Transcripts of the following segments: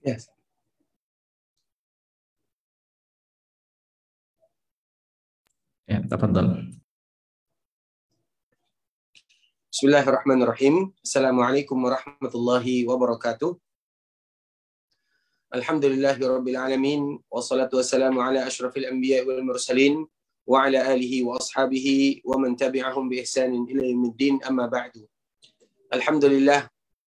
Yes. Ya, tafadhal. Bismillahirrahmanirrahim. Assalamualaikum warahmatullahi wabarakatuh. Alhamdulillahirabbil alamin wassalatu wassalamu ala asyrafil anbiya'i wal mursalin wa ala alihi wa ashabihi wa man tabi'ahum bi ihsanin ila yaumiddin, amma ba'du. Alhamdulillah,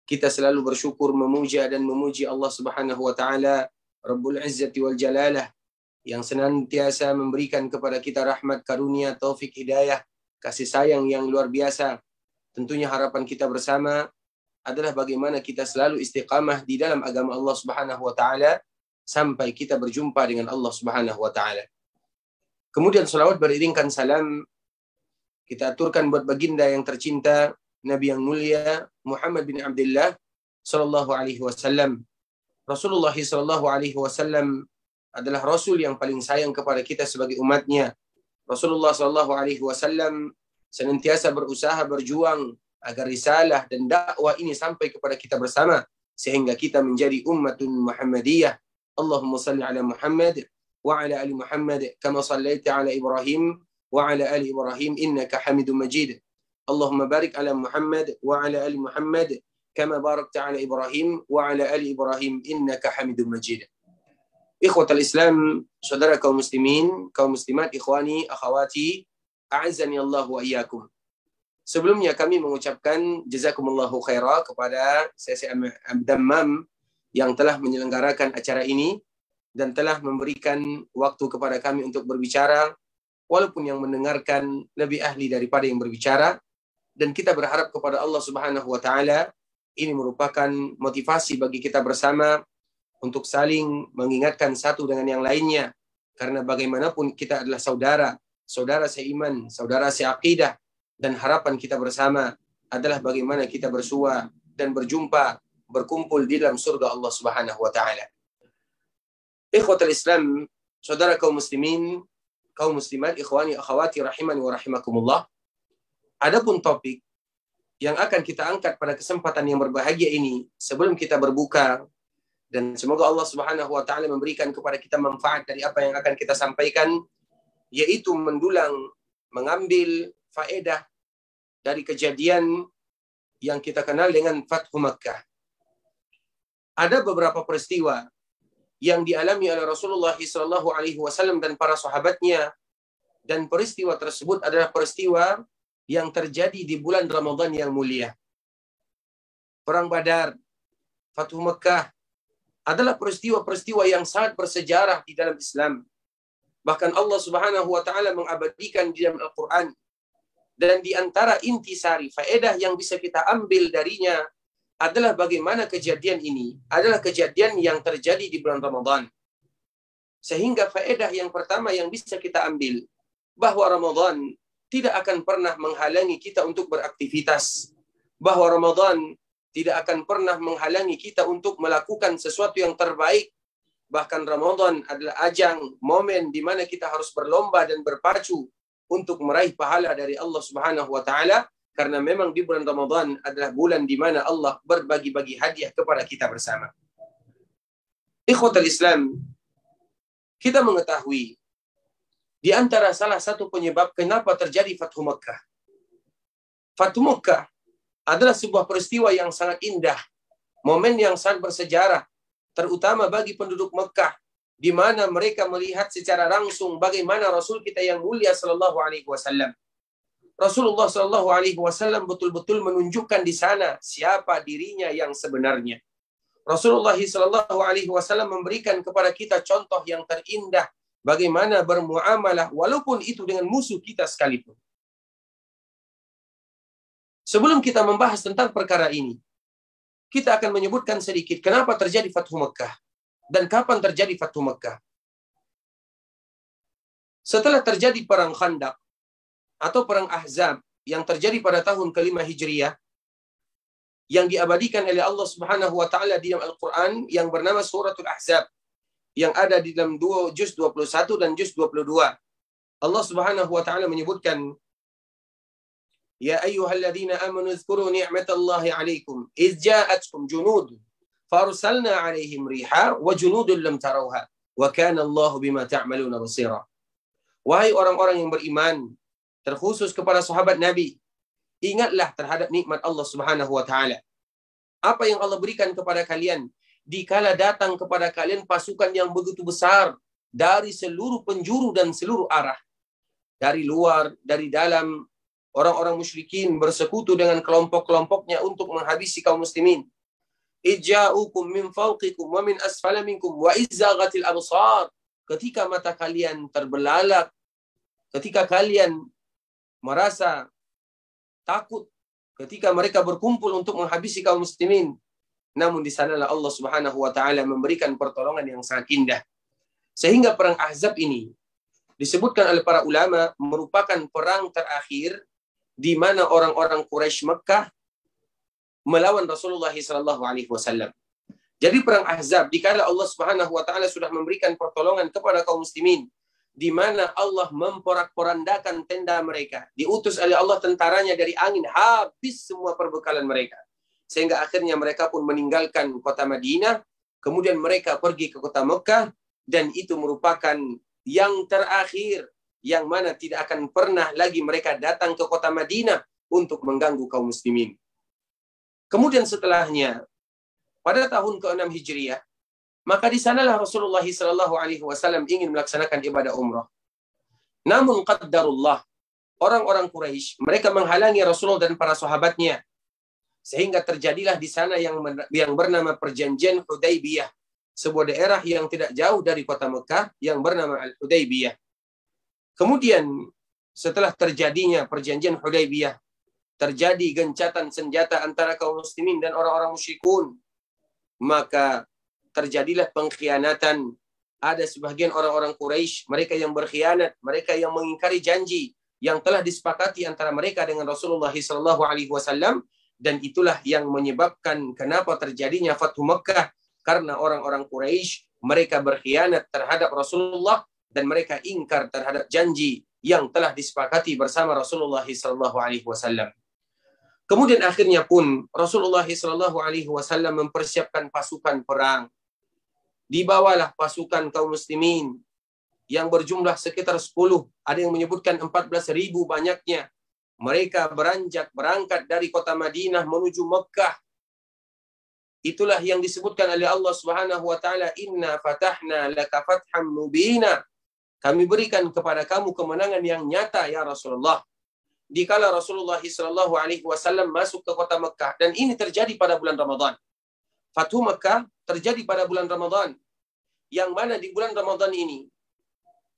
kita selalu bersyukur, memuja dan memuji Allah Subhanahu wa taala, Rabbul Izzati wal Jalalah, yang senantiasa memberikan kepada kita rahmat, karunia, taufik, hidayah, kasih sayang yang luar biasa. Tentunya harapan kita bersama adalah bagaimana kita selalu istiqamah di dalam agama Allah Subhanahu wa taala sampai kita berjumpa dengan Allah Subhanahu wa taala. Kemudian salawat beriringkan salam kita aturkan buat baginda yang tercinta, Nabi yang mulia Muhammad bin Abdullah sallallahu alaihi wasallam. Rasulullah sallallahu alaihi wasallam adalah rasul yang paling sayang kepada kita sebagai umatnya. Rasulullah sallallahu alaihi wasallam senantiasa berusaha berjuang agar risalah dan dakwah ini sampai kepada kita bersama sehingga kita menjadi ummatun Muhammadiyah. Allahumma salli ala Muhammad wa ala ali Muhammad kama sallaita ala Ibrahim wa ala ali Ibrahim innaka Hamidum Majid. Allahumma barik ala Muhammad wa ala ali Muhammad kama barakta ala Ibrahim wa ala ali Ibrahim innaka Hamidum Majid. Ikhwatal Islam, saudara kaum muslimin, kaum muslimat, ikhwani, akhawati, a'azzani Allah wa iyyakum. Sebelumnya kami mengucapkan jazakumullahu khaira kepada Syekh Abdammam yang telah menyelenggarakan acara ini dan telah memberikan waktu kepada kami untuk berbicara, walaupun yang mendengarkan lebih ahli daripada yang berbicara. Dan kita berharap kepada Allah Subhanahu wa taala ini merupakan motivasi bagi kita bersama untuk saling mengingatkan satu dengan yang lainnya, karena bagaimanapun kita adalah saudara seiman, saudara seaqidah, dan harapan kita bersama adalah bagaimana kita bersua dan berjumpa, berkumpul di dalam surga Allah Subhanahu wa taala. Ikhwatul Islam, saudara kaum muslimin, kaum muslimat, ikhwani akhwati rahimani wa rahimakumullah. Adapun topik yang akan kita angkat pada kesempatan yang berbahagia ini sebelum kita berbuka, dan semoga Allah Subhanahu wa taala memberikan kepada kita manfaat dari apa yang akan kita sampaikan, yaitu mengambil faedah dari kejadian yang kita kenal dengan Fathu Makkah. Ada beberapa peristiwa yang dialami oleh Rasulullah SAW dan para sahabatnya, dan peristiwa tersebut adalah peristiwa yang terjadi di bulan Ramadan yang mulia. Perang Badar, Fathu Makkah adalah peristiwa-peristiwa yang sangat bersejarah di dalam Islam. Bahkan Allah Subhanahu wa taala mengabadikan di dalam Al-Qur'an. Dan di antara intisari faedah yang bisa kita ambil darinya adalah bagaimana kejadian ini adalah kejadian yang terjadi di bulan Ramadan. Sehingga faedah yang pertama yang bisa kita ambil, bahwa Ramadan tidak akan pernah menghalangi kita untuk beraktivitas. Bahwa Ramadan tidak akan pernah menghalangi kita untuk melakukan sesuatu yang terbaik. Bahkan Ramadan adalah ajang, momen di mana kita harus berlomba dan berpacu untuk meraih pahala dari Allah Subhanahu wa taala, karena memang di bulan Ramadan adalah bulan di mana Allah berbagi-bagi hadiah kepada kita bersama. Ikhwatul Islam, kita mengetahui di antara salah satu penyebab kenapa terjadi Fathu Makkah. Fathu Makkah adalah sebuah peristiwa yang sangat indah, momen yang sangat bersejarah, terutama bagi penduduk Mekah, di mana mereka melihat secara langsung bagaimana Rasul kita yang mulia sallallahu alaihi wasallam. Rasulullah sallallahu alaihi wasallam betul-betul menunjukkan di sana siapa dirinya yang sebenarnya. Rasulullah sallallahu alaihi wasallam memberikan kepada kita contoh yang terindah bagaimana bermuamalah walaupun itu dengan musuh kita sekalipun. Sebelum kita membahas tentang perkara ini, kita akan menyebutkan sedikit kenapa terjadi Fathu Makkah dan kapan terjadi Fathu Makkah. Setelah terjadi perang Khandaq atau perang Ahzab yang terjadi pada tahun ke-5 Hijriah, yang diabadikan oleh Allah Subhanahu wa taala di dalam Al-Qur'an yang bernama Suratul Ahzab, yang ada di dalam juz 21 dan juz 22. Allah Subhanahu wa taala menyebutkan, Ya ayyuhalladzina amanu dzkuru ni'matallahi 'alaikum iz ja'atkum junud Farsalna 'alaihim riha wa junudun lam tarawha wa kana Allahu bima ta'maluna basira. Wahai orang-orang yang beriman, terkhusus kepada sahabat Nabi, ingatlah terhadap nikmat Allah Subhanahu wa taala. Apa yang Allah berikan kepada kalian dikala datang kepada kalian pasukan yang begitu besar dari seluruh penjuru dan seluruh arah. Dari luar, dari dalam, orang-orang musyrikin bersekutu dengan kelompok-kelompoknya untuk menghabisi kaum muslimin. Ija'ukum min fawqikum wa min asfala minkum wa izzaghatil absar. Ketika mata kalian terbelalak, ketika kalian merasa takut, ketika mereka berkumpul untuk menghabisi kaum muslimin, namun di sanalah Allah Subhanahu wa taala memberikan pertolongan yang sangat indah. Sehingga perang Ahzab ini disebutkan oleh para ulama merupakan perang terakhir di mana orang-orang Quraisy Mekah melawan Rasulullah SAW. Jadi perang Ahzab dikala Allah Subhanahu wa taala sudah memberikan pertolongan kepada kaum muslimin, di mana Allah memporak-porandakan tenda mereka. Diutus oleh Allah tentaranya dari angin, habis semua perbekalan mereka. Sehingga akhirnya mereka pun meninggalkan kota Madinah, kemudian mereka pergi ke kota Mekah, dan itu merupakan yang terakhir, yang mana tidak akan pernah lagi mereka datang ke kota Madinah untuk mengganggu kaum muslimin. Kemudian setelahnya, pada tahun ke-6 Hijriah, maka di sanalah Rasulullah SAW ingin melaksanakan ibadah umrah. Namun qaddarullah, orang-orang Quraisy mereka menghalangi Rasulullah dan para sahabatnya, sehingga terjadilah di sana yang bernama Perjanjian Hudaybiyah, sebuah daerah yang tidak jauh dari kota Mekah yang bernama Al-Hudaybiyah. Kemudian setelah terjadinya Perjanjian Hudaybiyah, terjadi gencatan senjata antara kaum muslimin dan orang-orang musyrikun. Maka terjadilah pengkhianatan. Ada sebagian orang-orang Quraisy, mereka yang berkhianat, mereka yang mengingkari janji yang telah disepakati antara mereka dengan Rasulullah SAW, dan itulah yang menyebabkan kenapa terjadinya Fathu Makkah, karena orang-orang Quraisy mereka berkhianat terhadap Rasulullah dan mereka ingkar terhadap janji yang telah disepakati bersama Rasulullah SAW. Kemudian akhirnya pun Rasulullah SAW mempersiapkan pasukan perang. Dibawalah pasukan kaum muslimin yang berjumlah sekitar 10, ada yang menyebutkan 14.000 banyaknya. Mereka berangkat dari kota Madinah menuju Mekah. Itulah yang disebutkan oleh Allah Subhanahu wa taala, inna fatahna laka fatham mubina. Kami berikan kepada kamu kemenangan yang nyata ya Rasulullah. Dikala Rasulullah SAW masuk ke kota Mekah, dan ini terjadi pada bulan Ramadan. Fathu Mekah terjadi pada bulan Ramadan, yang mana di bulan Ramadan ini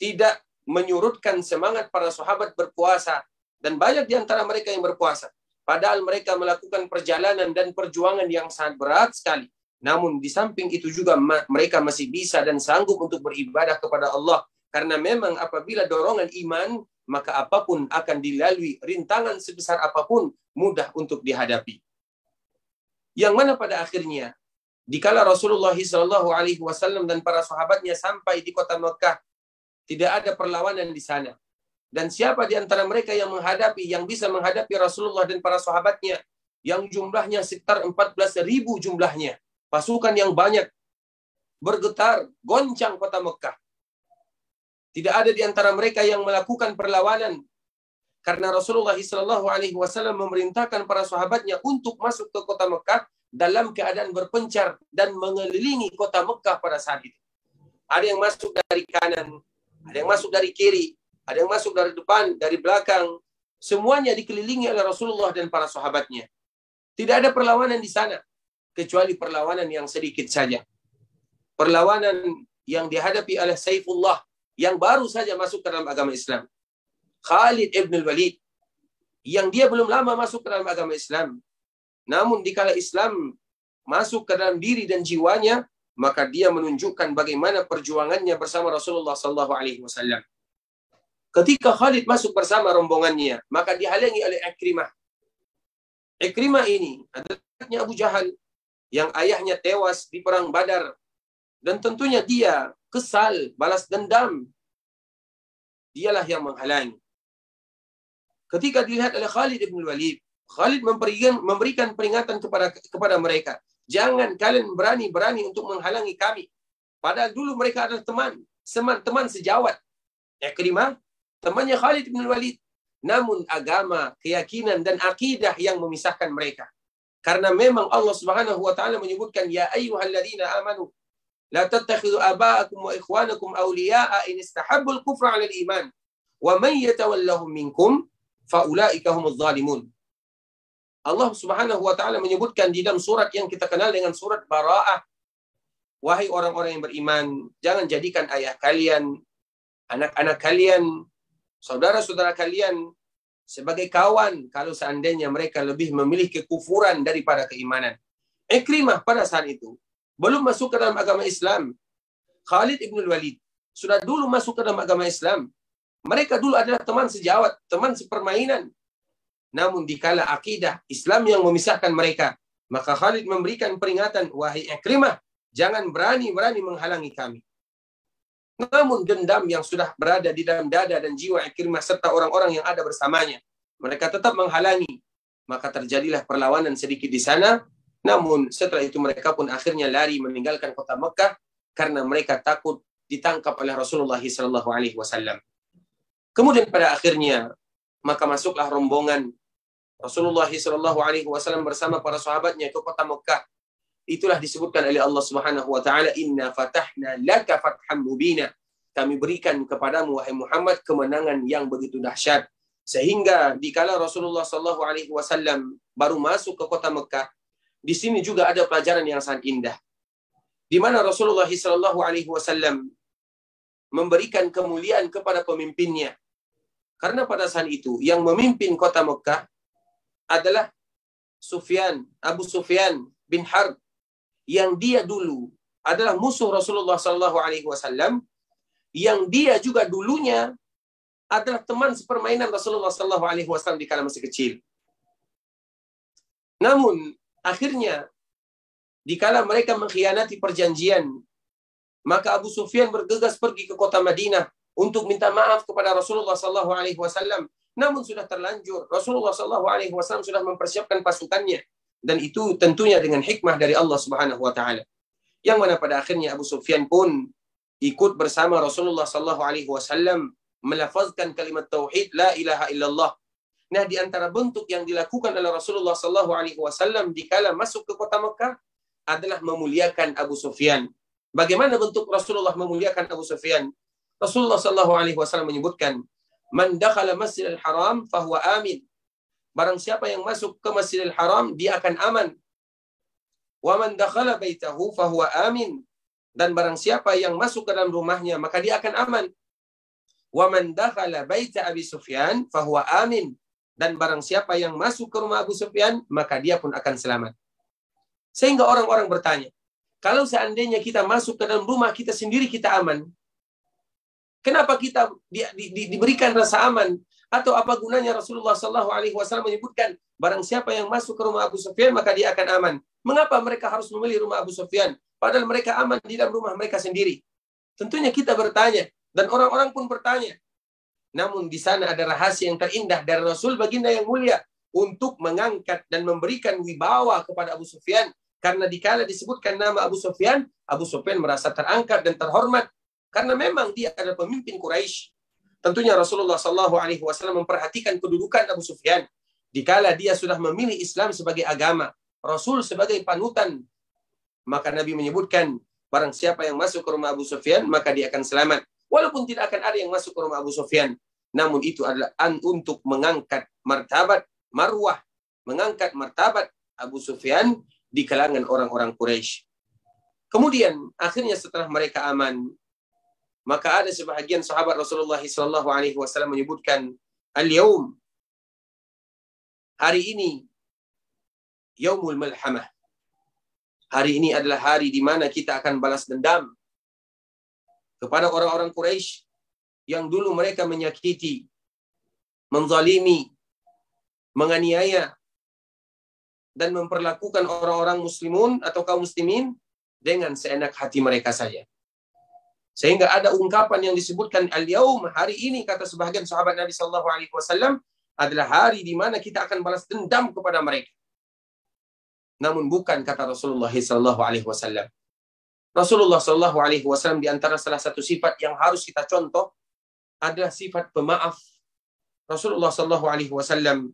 tidak menyurutkan semangat para sahabat berpuasa, dan banyak di antara mereka yang berpuasa. Padahal mereka melakukan perjalanan dan perjuangan yang sangat berat sekali. Namun di samping itu juga mereka masih bisa dan sanggup untuk beribadah kepada Allah. Karena memang apabila dorongan iman, maka apapun akan dilalui, rintangan sebesar apapun mudah untuk dihadapi. Yang mana pada akhirnya, dikala Rasulullah SAW dan para sahabatnya sampai di kota Mekah, tidak ada perlawanan di sana. Dan siapa di antara mereka yang bisa menghadapi Rasulullah dan para sahabatnya, yang jumlahnya sekitar 14.000 jumlahnya, pasukan yang banyak, bergetar, goncang kota Mekah. Tidak ada di antara mereka yang melakukan perlawanan, karena Rasulullah SAW memerintahkan para sahabatnya untuk masuk ke kota Mekah dalam keadaan berpencar dan mengelilingi kota Mekah pada saat itu. Ada yang masuk dari kanan, ada yang masuk dari kiri, ada yang masuk dari depan, dari belakang. Semuanya dikelilingi oleh Rasulullah dan para sahabatnya. Tidak ada perlawanan di sana, kecuali perlawanan yang sedikit saja. Perlawanan yang dihadapi oleh Saifullah, yang baru saja masuk ke dalam agama Islam. Khalid ibn al-Walid, yang dia belum lama masuk ke dalam agama Islam. Namun dikala Islam masuk ke dalam diri dan jiwanya, maka dia menunjukkan bagaimana perjuangannya bersama Rasulullah SAW. Ketika Khalid masuk bersama rombongannya, maka dihalangi oleh Ikrimah. Ikrimah ini adalah Abu Jahal, yang ayahnya tewas di perang Badar. Dan tentunya dia kesal, balas dendam. Dialah yang menghalangi. Ketika dilihat oleh Khalid ibn Walid, Khalid memberikan peringatan kepada mereka. Jangan kalian berani-berani untuk menghalangi kami. Padahal dulu mereka adalah teman sejawat. Ikrimah, temannya Khalid bin Walid. Namun agama, keyakinan, dan akidah yang memisahkan mereka. Karena memang Allah Subhanahu wa taala menyebutkan, ya ayyuhalladzina amanu la tattakhidhu aba'akum wa ikhwanakum awliya'a in istahabbul kufra 'alal iman wa man yatawallahum minkum fa ulaika humudz zalimun. Allah Subhanahu wa taala menyebutkan di dalam surat yang kita kenal dengan surat Bara'ah, wahai orang-orang yang beriman, jangan jadikan ayah kalian, anak-anak kalian, saudara-saudara kalian sebagai kawan kalau seandainya mereka lebih memilih kekufuran daripada keimanan. Ikrimah pada saat itu belum masuk ke dalam agama Islam. Khalid ibn Walid sudah dulu masuk ke dalam agama Islam. Mereka dulu adalah teman sejawat, teman sepermainan. Namun dikala akidah Islam yang memisahkan mereka, maka Khalid memberikan peringatan, wahai Ikrimah, jangan berani-berani menghalangi kami. Namun dendam yang sudah berada di dalam dada dan jiwa Ikrimah serta orang-orang yang ada bersamanya, mereka tetap menghalangi. Maka terjadilah perlawanan sedikit di sana. Namun setelah itu mereka pun akhirnya lari meninggalkan kota Mekah karena mereka takut ditangkap oleh Rasulullah SAW. Kemudian pada akhirnya maka masuklah rombongan Rasulullah SAW bersama para sahabatnya ke kota Mekah. Itulah disebutkan oleh Allah Subhanahu wa taala, inna fatahna laka fatham mubina. Kami berikan kepadamu wahai Muhammad kemenangan yang begitu dahsyat. Sehingga dikala Rasulullah SAW baru masuk ke kota Mekah, di sini juga ada pelajaran yang sangat indah. Di mana Rasulullah SAW memberikan kemuliaan kepada pemimpinnya. Karena pada saat itu yang memimpin kota Mekah adalah Abu Sufyan bin Harb, yang dia dulu adalah musuh Rasulullah SAW, yang dia juga dulunya adalah teman sepermainan Rasulullah SAW di kala masih kecil. Namun akhirnya dikala mereka mengkhianati perjanjian, maka Abu Sufyan bergegas pergi ke kota Madinah untuk minta maaf kepada Rasulullah SAW. Namun sudah terlanjur. Rasulullah SAW sudah mempersiapkan pasukannya, dan itu tentunya dengan hikmah dari Allah Subhanahu wa taala. Yang mana pada akhirnya Abu Sufyan pun ikut bersama Rasulullah SAW melafazkan kalimat tauhid la ilaha illallah. Nah, di antara bentuk yang dilakukan oleh Rasulullah SAW dikala masuk ke kota Mekah adalah memuliakan Abu Sufyan. Bagaimana bentuk Rasulullah memuliakan Abu Sufyan? Rasulullah SAW menyebutkan, man dakhala Masjidil Haram fahuwa amin. Barang siapa yang masuk ke Masjidil Haram, dia akan aman. Wa man dakhala baitahu fahuwa amin. Dan barang siapa yang masuk ke dalam rumahnya, maka dia akan aman. Wa man dakhala baita Abi Sufyan fahuwa amin. Dan barang siapa yang masuk ke rumah Abu Sufyan, maka dia pun akan selamat. Sehingga orang-orang bertanya, kalau seandainya kita masuk ke dalam rumah kita sendiri kita aman, kenapa kita diberikan rasa aman? Atau apa gunanya Rasulullah SAW menyebutkan barang siapa yang masuk ke rumah Abu Sufyan maka dia akan aman? Mengapa mereka harus memilih rumah Abu Sufyan padahal mereka aman di dalam rumah mereka sendiri? Tentunya kita bertanya, dan orang-orang pun bertanya. Namun di sana ada rahasia yang terindah dari Rasul baginda yang mulia untuk mengangkat dan memberikan wibawa kepada Abu Sufyan. Karena dikala disebutkan nama Abu Sufyan merasa terangkat dan terhormat. Karena memang dia adalah pemimpin Quraisy. Tentunya Rasulullah SAW memperhatikan kedudukan Abu Sufyan. Dikala dia sudah memilih Islam sebagai agama, Rasul sebagai panutan, maka Nabi menyebutkan, barang siapa yang masuk ke rumah Abu Sufyan, maka dia akan selamat. Walaupun tidak akan ada yang masuk ke rumah Abu Sufyan. Namun itu adalah untuk mengangkat marwah, mengangkat martabat Abu Sufyan di kalangan orang-orang Quraisy. Kemudian akhirnya setelah mereka aman, maka ada sebahagian sahabat Rasulullah SAW menyebutkan, al-yaum, hari ini, yaumul malhamah. Hari ini adalah hari di mana kita akan balas dendam kepada orang-orang Quraisy yang dulu mereka menyakiti, menzalimi, menganiaya, dan memperlakukan orang-orang muslimun atau kaum muslimin dengan seenak hati mereka saja. Sehingga ada ungkapan yang disebutkan al-yaum, hari ini, kata sebahagian sahabat Nabi SAW, adalah hari di mana kita akan balas dendam kepada mereka. namun bukan kata Rasulullah SAW. Rasulullah SAW di antara salah satu sifat yang harus kita contoh adalah sifat pemaaf. Rasulullah SAW,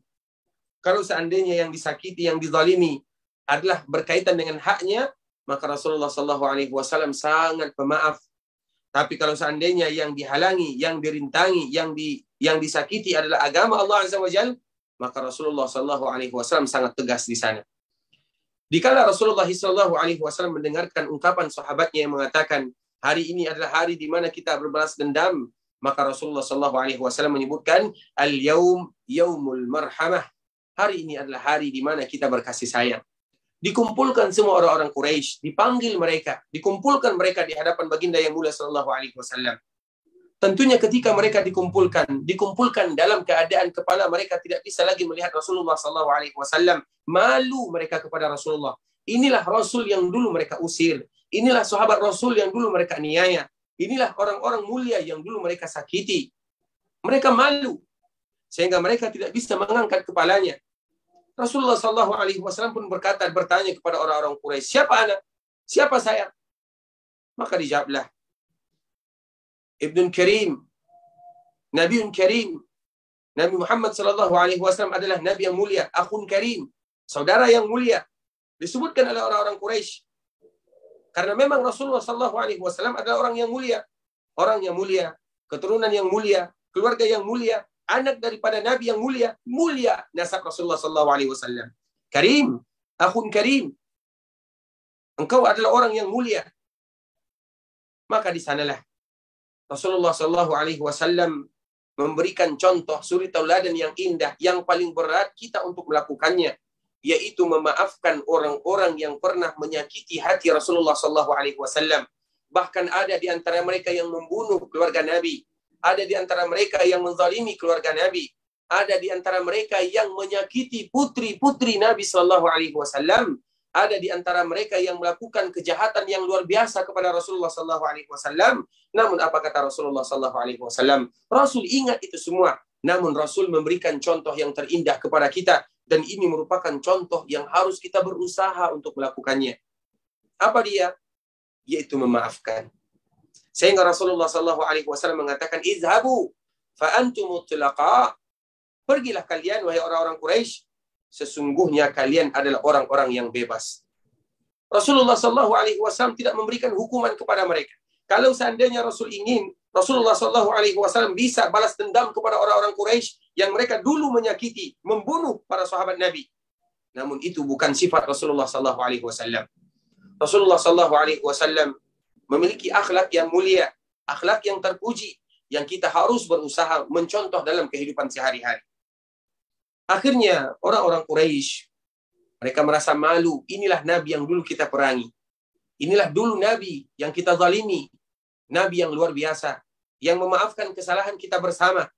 kalau seandainya yang disakiti, yang dizalimi adalah berkaitan dengan haknya, maka Rasulullah SAW sangat pemaaf. Tapi kalau seandainya yang dihalangi, yang dirintangi, yang disakiti adalah agama Allah Azza wa Jalla, maka Rasulullah SAW sangat tegas di sana. Dikala Rasulullah SAW mendengarkan ungkapan sahabatnya yang mengatakan, hari ini adalah hari di mana kita berbalas dendam, maka Rasulullah SAW menyebutkan, al-yaum yaumul marhamah. Hari ini adalah hari di mana kita berkasih sayang. Dikumpulkan semua orang-orang Quraisy, dipanggil mereka, dikumpulkan mereka di hadapan baginda yang mulia sallallahu alaihi wasallam. Tentunya ketika mereka dikumpulkan dalam keadaan kepala mereka tidak bisa lagi melihat Rasulullah sallallahu alaihi wasallam, malu mereka kepada Rasulullah. Inilah Rasul yang dulu mereka usir, inilah sahabat Rasul yang dulu mereka aniaya, inilah orang-orang mulia yang dulu mereka sakiti. Mereka malu sehingga mereka tidak bisa mengangkat kepalanya. Rasulullah SAW pun bertanya kepada orang-orang Quraisy, siapa anak? Siapa saya? Maka dijawablah, Ibnun Karim, Nabiun Karim. Nabi Muhammad SAW adalah Nabi yang mulia, akhun Karim, saudara yang mulia. Disebutkan oleh orang-orang Quraisy. Karena memang Rasulullah SAW adalah orang yang mulia. Orang yang mulia, keturunan yang mulia, keluarga yang mulia, anak daripada Nabi yang mulia, mulia nasab Rasulullah SAW. Karim, akhun Karim, engkau adalah orang yang mulia. Maka di sanalah Rasulullah SAW memberikan contoh suri tauladan yang indah, yang paling berat kita untuk melakukannya, yaitu memaafkan orang-orang yang pernah menyakiti hati Rasulullah SAW. Bahkan ada di antara mereka yang membunuh keluarga Nabi. Ada di antara mereka yang menzalimi keluarga Nabi. Ada di antara mereka yang menyakiti putri-putri Nabi Sallallahu Alaihi Wasallam. Ada di antara mereka yang melakukan kejahatan yang luar biasa kepada Rasulullah Sallallahu Alaihi Wasallam. Namun apa kata Rasulullah Sallallahu Alaihi Wasallam? Rasul ingat itu semua. Namun Rasul memberikan contoh yang terindah kepada kita. Dan ini merupakan contoh yang harus kita berusaha untuk melakukannya. Apa dia? Yaitu memaafkan. Sehingga Rasulullah SAW mengatakan, izhabu fa antum mutlaqa. Pergilah kalian, wahai orang-orang Quraisy, sesungguhnya kalian adalah orang-orang yang bebas. Rasulullah SAW tidak memberikan hukuman kepada mereka. Kalau seandainya Rasul ingin, Rasulullah SAW bisa balas dendam kepada orang-orang Quraisy yang mereka dulu menyakiti, membunuh para sahabat Nabi. Namun itu bukan sifat Rasulullah SAW. Rasulullah SAW memiliki akhlak yang mulia, akhlak yang terpuji, yang kita harus berusaha mencontoh dalam kehidupan sehari-hari. Akhirnya orang-orang Quraisy, mereka merasa malu. Inilah Nabi yang dulu kita perangi. Inilah dulu Nabi yang kita zalimi. Nabi yang luar biasa, yang memaafkan kesalahan kita bersama.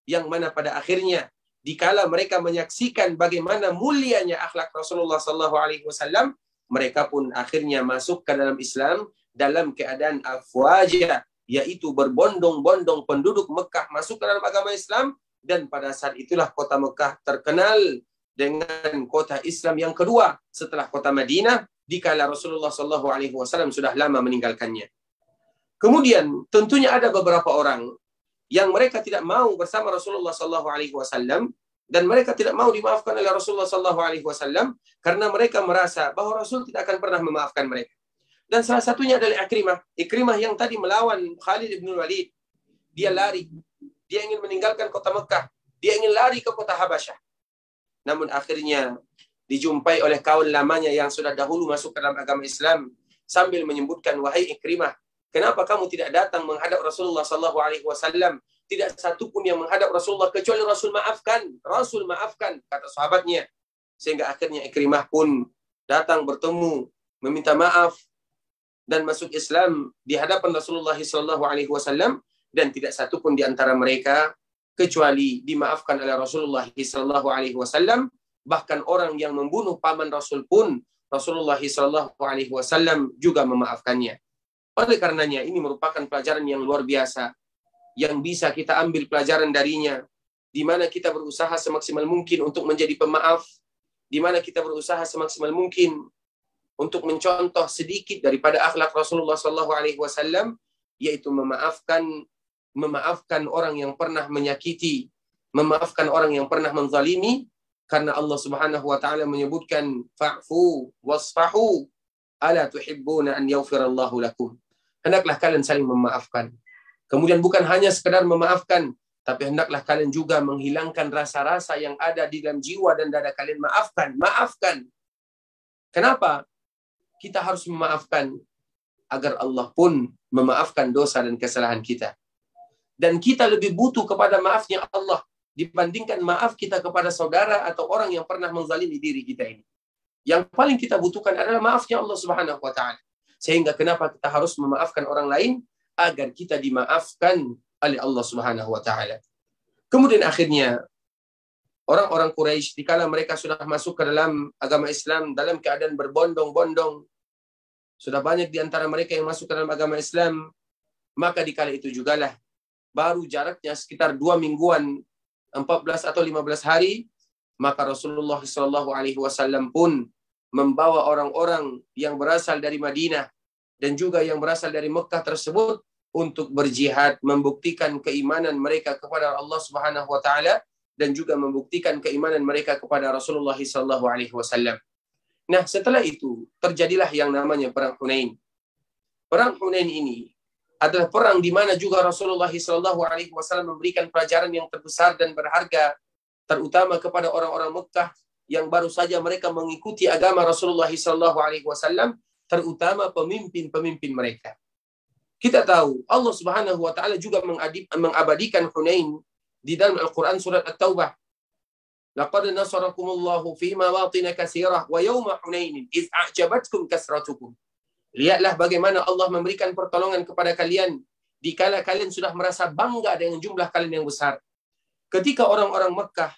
Yang mana pada akhirnya, dikala mereka menyaksikan bagaimana mulianya akhlak Rasulullah SAW, mereka pun akhirnya masuk ke dalam Islam dalam keadaan afwaja, yaitu berbondong-bondong penduduk Mekah masuk ke dalam agama Islam. Dan pada saat itulah kota Mekah terkenal dengan kota Islam yang kedua setelah kota Madinah, dikala Rasulullah SAW sudah lama meninggalkannya. Kemudian tentunya ada beberapa orang yang mereka tidak mau bersama Rasulullah SAW, dan mereka tidak mau dimaafkan oleh Rasulullah SAW karena mereka merasa bahwa Rasul tidak akan pernah memaafkan mereka. Dan salah satunya adalah Ikrimah yang tadi melawan Khalid bin Walid. Dia lari. Dia ingin meninggalkan kota Mekah. Dia ingin lari ke kota Habasyah. Namun akhirnya dijumpai oleh kawan lamanya yang sudah dahulu masuk ke dalam agama Islam sambil menyebutkan, wahai Ikrimah, kenapa kamu tidak datang menghadap Rasulullah SAW? Tidak satu pun yang menghadap Rasulullah kecuali Rasul maafkan. Rasul maafkan, kata sahabatnya. Sehingga akhirnya Ikrimah pun datang bertemu, meminta maaf, dan masuk Islam di hadapan Rasulullah SAW, dan tidak satu pun di antara mereka kecuali dimaafkan oleh Rasulullah SAW. Bahkan orang yang membunuh paman Rasul pun Rasulullah SAW juga memaafkannya. Oleh karenanya ini merupakan pelajaran yang luar biasa yang bisa kita ambil pelajaran darinya, di mana kita berusaha semaksimal mungkin untuk menjadi pemaaf, di mana kita berusaha semaksimal mungkin untuk mencontoh sedikit daripada akhlak Rasulullah SAW, yaitu memaafkan orang yang pernah menyakiti, memaafkan orang yang pernah menzalimi, karena Allah Subhanahu wa taala menyebutkan fa'fu wasfahu ala tuhibbuna an yaghfirallahu lakum. Hendaklah kalian saling memaafkan. Kemudian bukan hanya sekedar memaafkan, tapi hendaklah kalian juga menghilangkan rasa-rasa yang ada di dalam jiwa dan dada kalian. Maafkan. Kenapa kita harus memaafkan? Agar Allah pun memaafkan dosa dan kesalahan kita. Dan kita lebih butuh kepada maafnya Allah dibandingkan maaf kita kepada saudara atau orang yang pernah menzalimi diri kita ini. Yang paling kita butuhkan adalah maafnya Allah Subhanahu wa taala. Sehingga kenapa kita harus memaafkan orang lain? Agar kita dimaafkan oleh Allah Subhanahu wa taala. Kemudian akhirnya orang-orang Quraisy dikala mereka sudah masuk ke dalam agama Islam dalam keadaan berbondong-bondong, sudah banyak di antara mereka yang masuk ke dalam agama Islam, maka dikala itu jugalah baru jaraknya sekitar 2 mingguan, 14 atau 15 hari, maka Rasulullah SAW pun membawa orang-orang yang berasal dari Madinah dan juga yang berasal dari Mekah tersebut untuk berjihad, membuktikan keimanan mereka kepada Allah Subhanahu wa taala dan juga membuktikan keimanan mereka kepada Rasulullah SAW. Nah, setelah itu terjadilah yang namanya perang Hunain. Perang Hunain ini adalah perang di mana juga Rasulullah SAW memberikan pelajaran yang terbesar dan berharga, terutama kepada orang-orang Mekah yang baru saja mereka mengikuti agama Rasulullah SAW, terutama pemimpin-pemimpin mereka. Kita tahu Allah Subhanahu wa taala juga mengabadikan Hunain di dalam Al-Qur'an surat At-Taubah. Laqad nasarakumullahu fi mawatin katsirah wa yawma Hunain idz a'jabatkum kasratukum. Lihatlah bagaimana Allah memberikan pertolongan kepada kalian dikala kalian sudah merasa bangga dengan jumlah kalian yang besar. Ketika orang-orang Mekah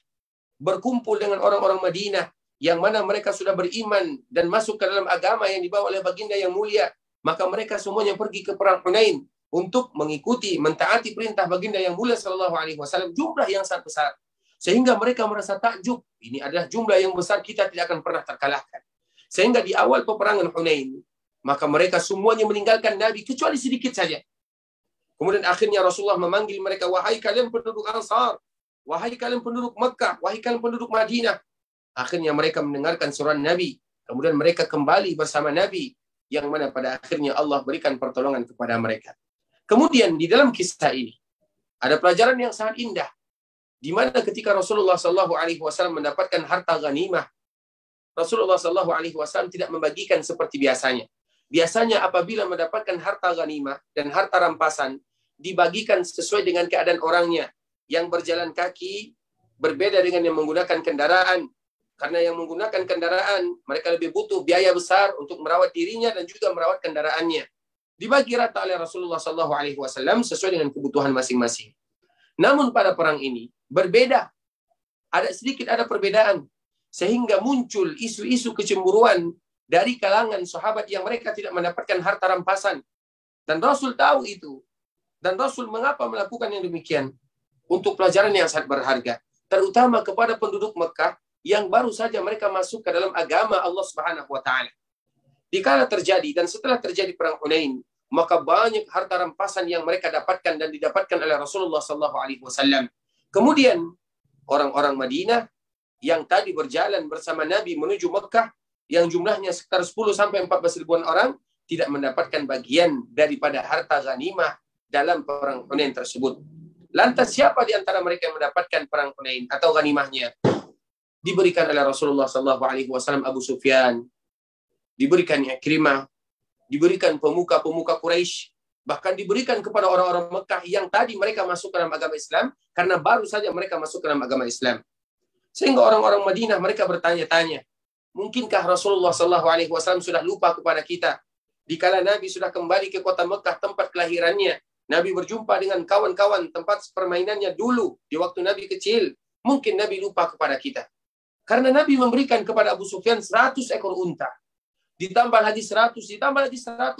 berkumpul dengan orang-orang Madinah yang mana mereka sudah beriman dan masuk ke dalam agama yang dibawa oleh baginda yang mulia, maka mereka semuanya pergi ke perang Hunain untuk mengikuti, mentaati perintah baginda yang mulia sallallahu alaihi wasallam, jumlah yang sangat besar. Sehingga mereka merasa takjub, ini adalah jumlah yang besar, kita tidak akan pernah terkalahkan. Sehingga di awal peperangan Hunain, maka mereka semuanya meninggalkan Nabi kecuali sedikit saja. Kemudian akhirnya Rasulullah memanggil mereka, wahai kalian penduduk Ansar, wahai kalian penduduk Mekah, wahai kalian penduduk Madinah. Akhirnya mereka mendengarkan suara Nabi. Kemudian mereka kembali bersama Nabi, yang mana pada akhirnya Allah berikan pertolongan kepada mereka. Kemudian di dalam kisah ini ada pelajaran yang sangat indah, di mana ketika Rasulullah SAW mendapatkan harta ghanimah, Rasulullah SAW tidak membagikan seperti biasanya. Biasanya apabila mendapatkan harta ghanimah dan harta rampasan, dibagikan sesuai dengan keadaan orangnya. Yang berjalan kaki berbeda dengan yang menggunakan kendaraan. Karena yang menggunakan kendaraan, mereka lebih butuh biaya besar untuk merawat dirinya dan juga merawat kendaraannya. Dibagi rata oleh Rasulullah SAW sesuai dengan kebutuhan masing-masing. Namun pada perang ini berbeda. Ada perbedaan. Sehingga muncul isu-isu kecemburuan dari kalangan sahabat yang mereka tidak mendapatkan harta rampasan. Dan Rasul tahu itu. Dan Rasul mengapa melakukan yang demikian? Untuk pelajaran yang sangat berharga. Terutama kepada penduduk Mekah yang baru saja mereka masuk ke dalam agama Allah Subhanahu wa taala. Dikala terjadi dan setelah terjadi perang Hunain, maka banyak harta rampasan yang mereka dapatkan dan didapatkan oleh Rasulullah sallallahu alaihi wasallam. Kemudian orang-orang Madinah yang tadi berjalan bersama Nabi menuju Mekah yang jumlahnya sekitar 10 sampai 14 ribuan orang tidak mendapatkan bagian daripada harta ghanimah dalam perang Hunain tersebut. Lantas siapa di antara mereka yang mendapatkan perang Hunain atau ghanimahnya? Diberikan oleh Rasulullah SAW Abu Sufyan, diberikan Ikrimah, diberikan pemuka-pemuka Quraisy, bahkan diberikan kepada orang-orang Mekah yang tadi mereka masuk ke dalam agama Islam karena baru saja mereka masuk ke dalam agama Islam. Sehingga orang-orang Madinah mereka bertanya-tanya, mungkinkah Rasulullah SAW sudah lupa kepada kita? Dikala Nabi sudah kembali ke kota Mekah tempat kelahirannya, Nabi berjumpa dengan kawan-kawan tempat permainannya dulu di waktu Nabi kecil, mungkin Nabi lupa kepada kita. Karena Nabi memberikan kepada Abu Sufyan 100 ekor unta. Ditambah lagi 100, ditambah lagi 100.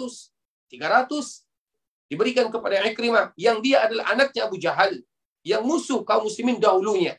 300 diberikan kepada Ikrimah. Yang dia adalah anaknya Abu Jahal. Yang musuh kaum muslimin dahulunya.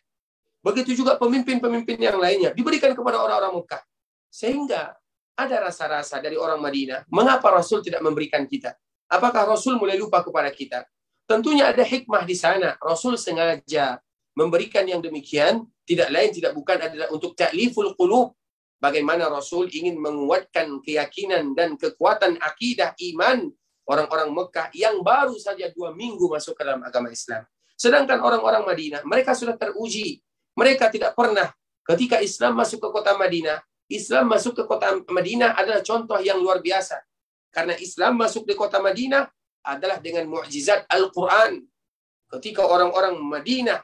Begitu juga pemimpin-pemimpin yang lainnya diberikan kepada orang-orang Mekah. Sehingga ada rasa-rasa dari orang Madinah, mengapa Rasul tidak memberikan kita? Apakah Rasul mulai lupa kepada kita? Tentunya ada hikmah di sana. Rasul sengaja memberikan yang demikian, tidak lain tidak bukan adalah untuk ta'liful qulub. Bagaimana Rasul ingin menguatkan keyakinan dan kekuatan akidah iman orang-orang Mekah yang baru saja 2 minggu masuk ke dalam agama Islam. Sedangkan orang-orang Madinah, mereka sudah teruji. Mereka tidak pernah, ketika Islam masuk ke kota Madinah, Islam masuk ke kota Madinah adalah contoh yang luar biasa. Karena Islam masuk di kota Madinah adalah dengan mukjizat Al-Quran. Ketika orang-orang Madinah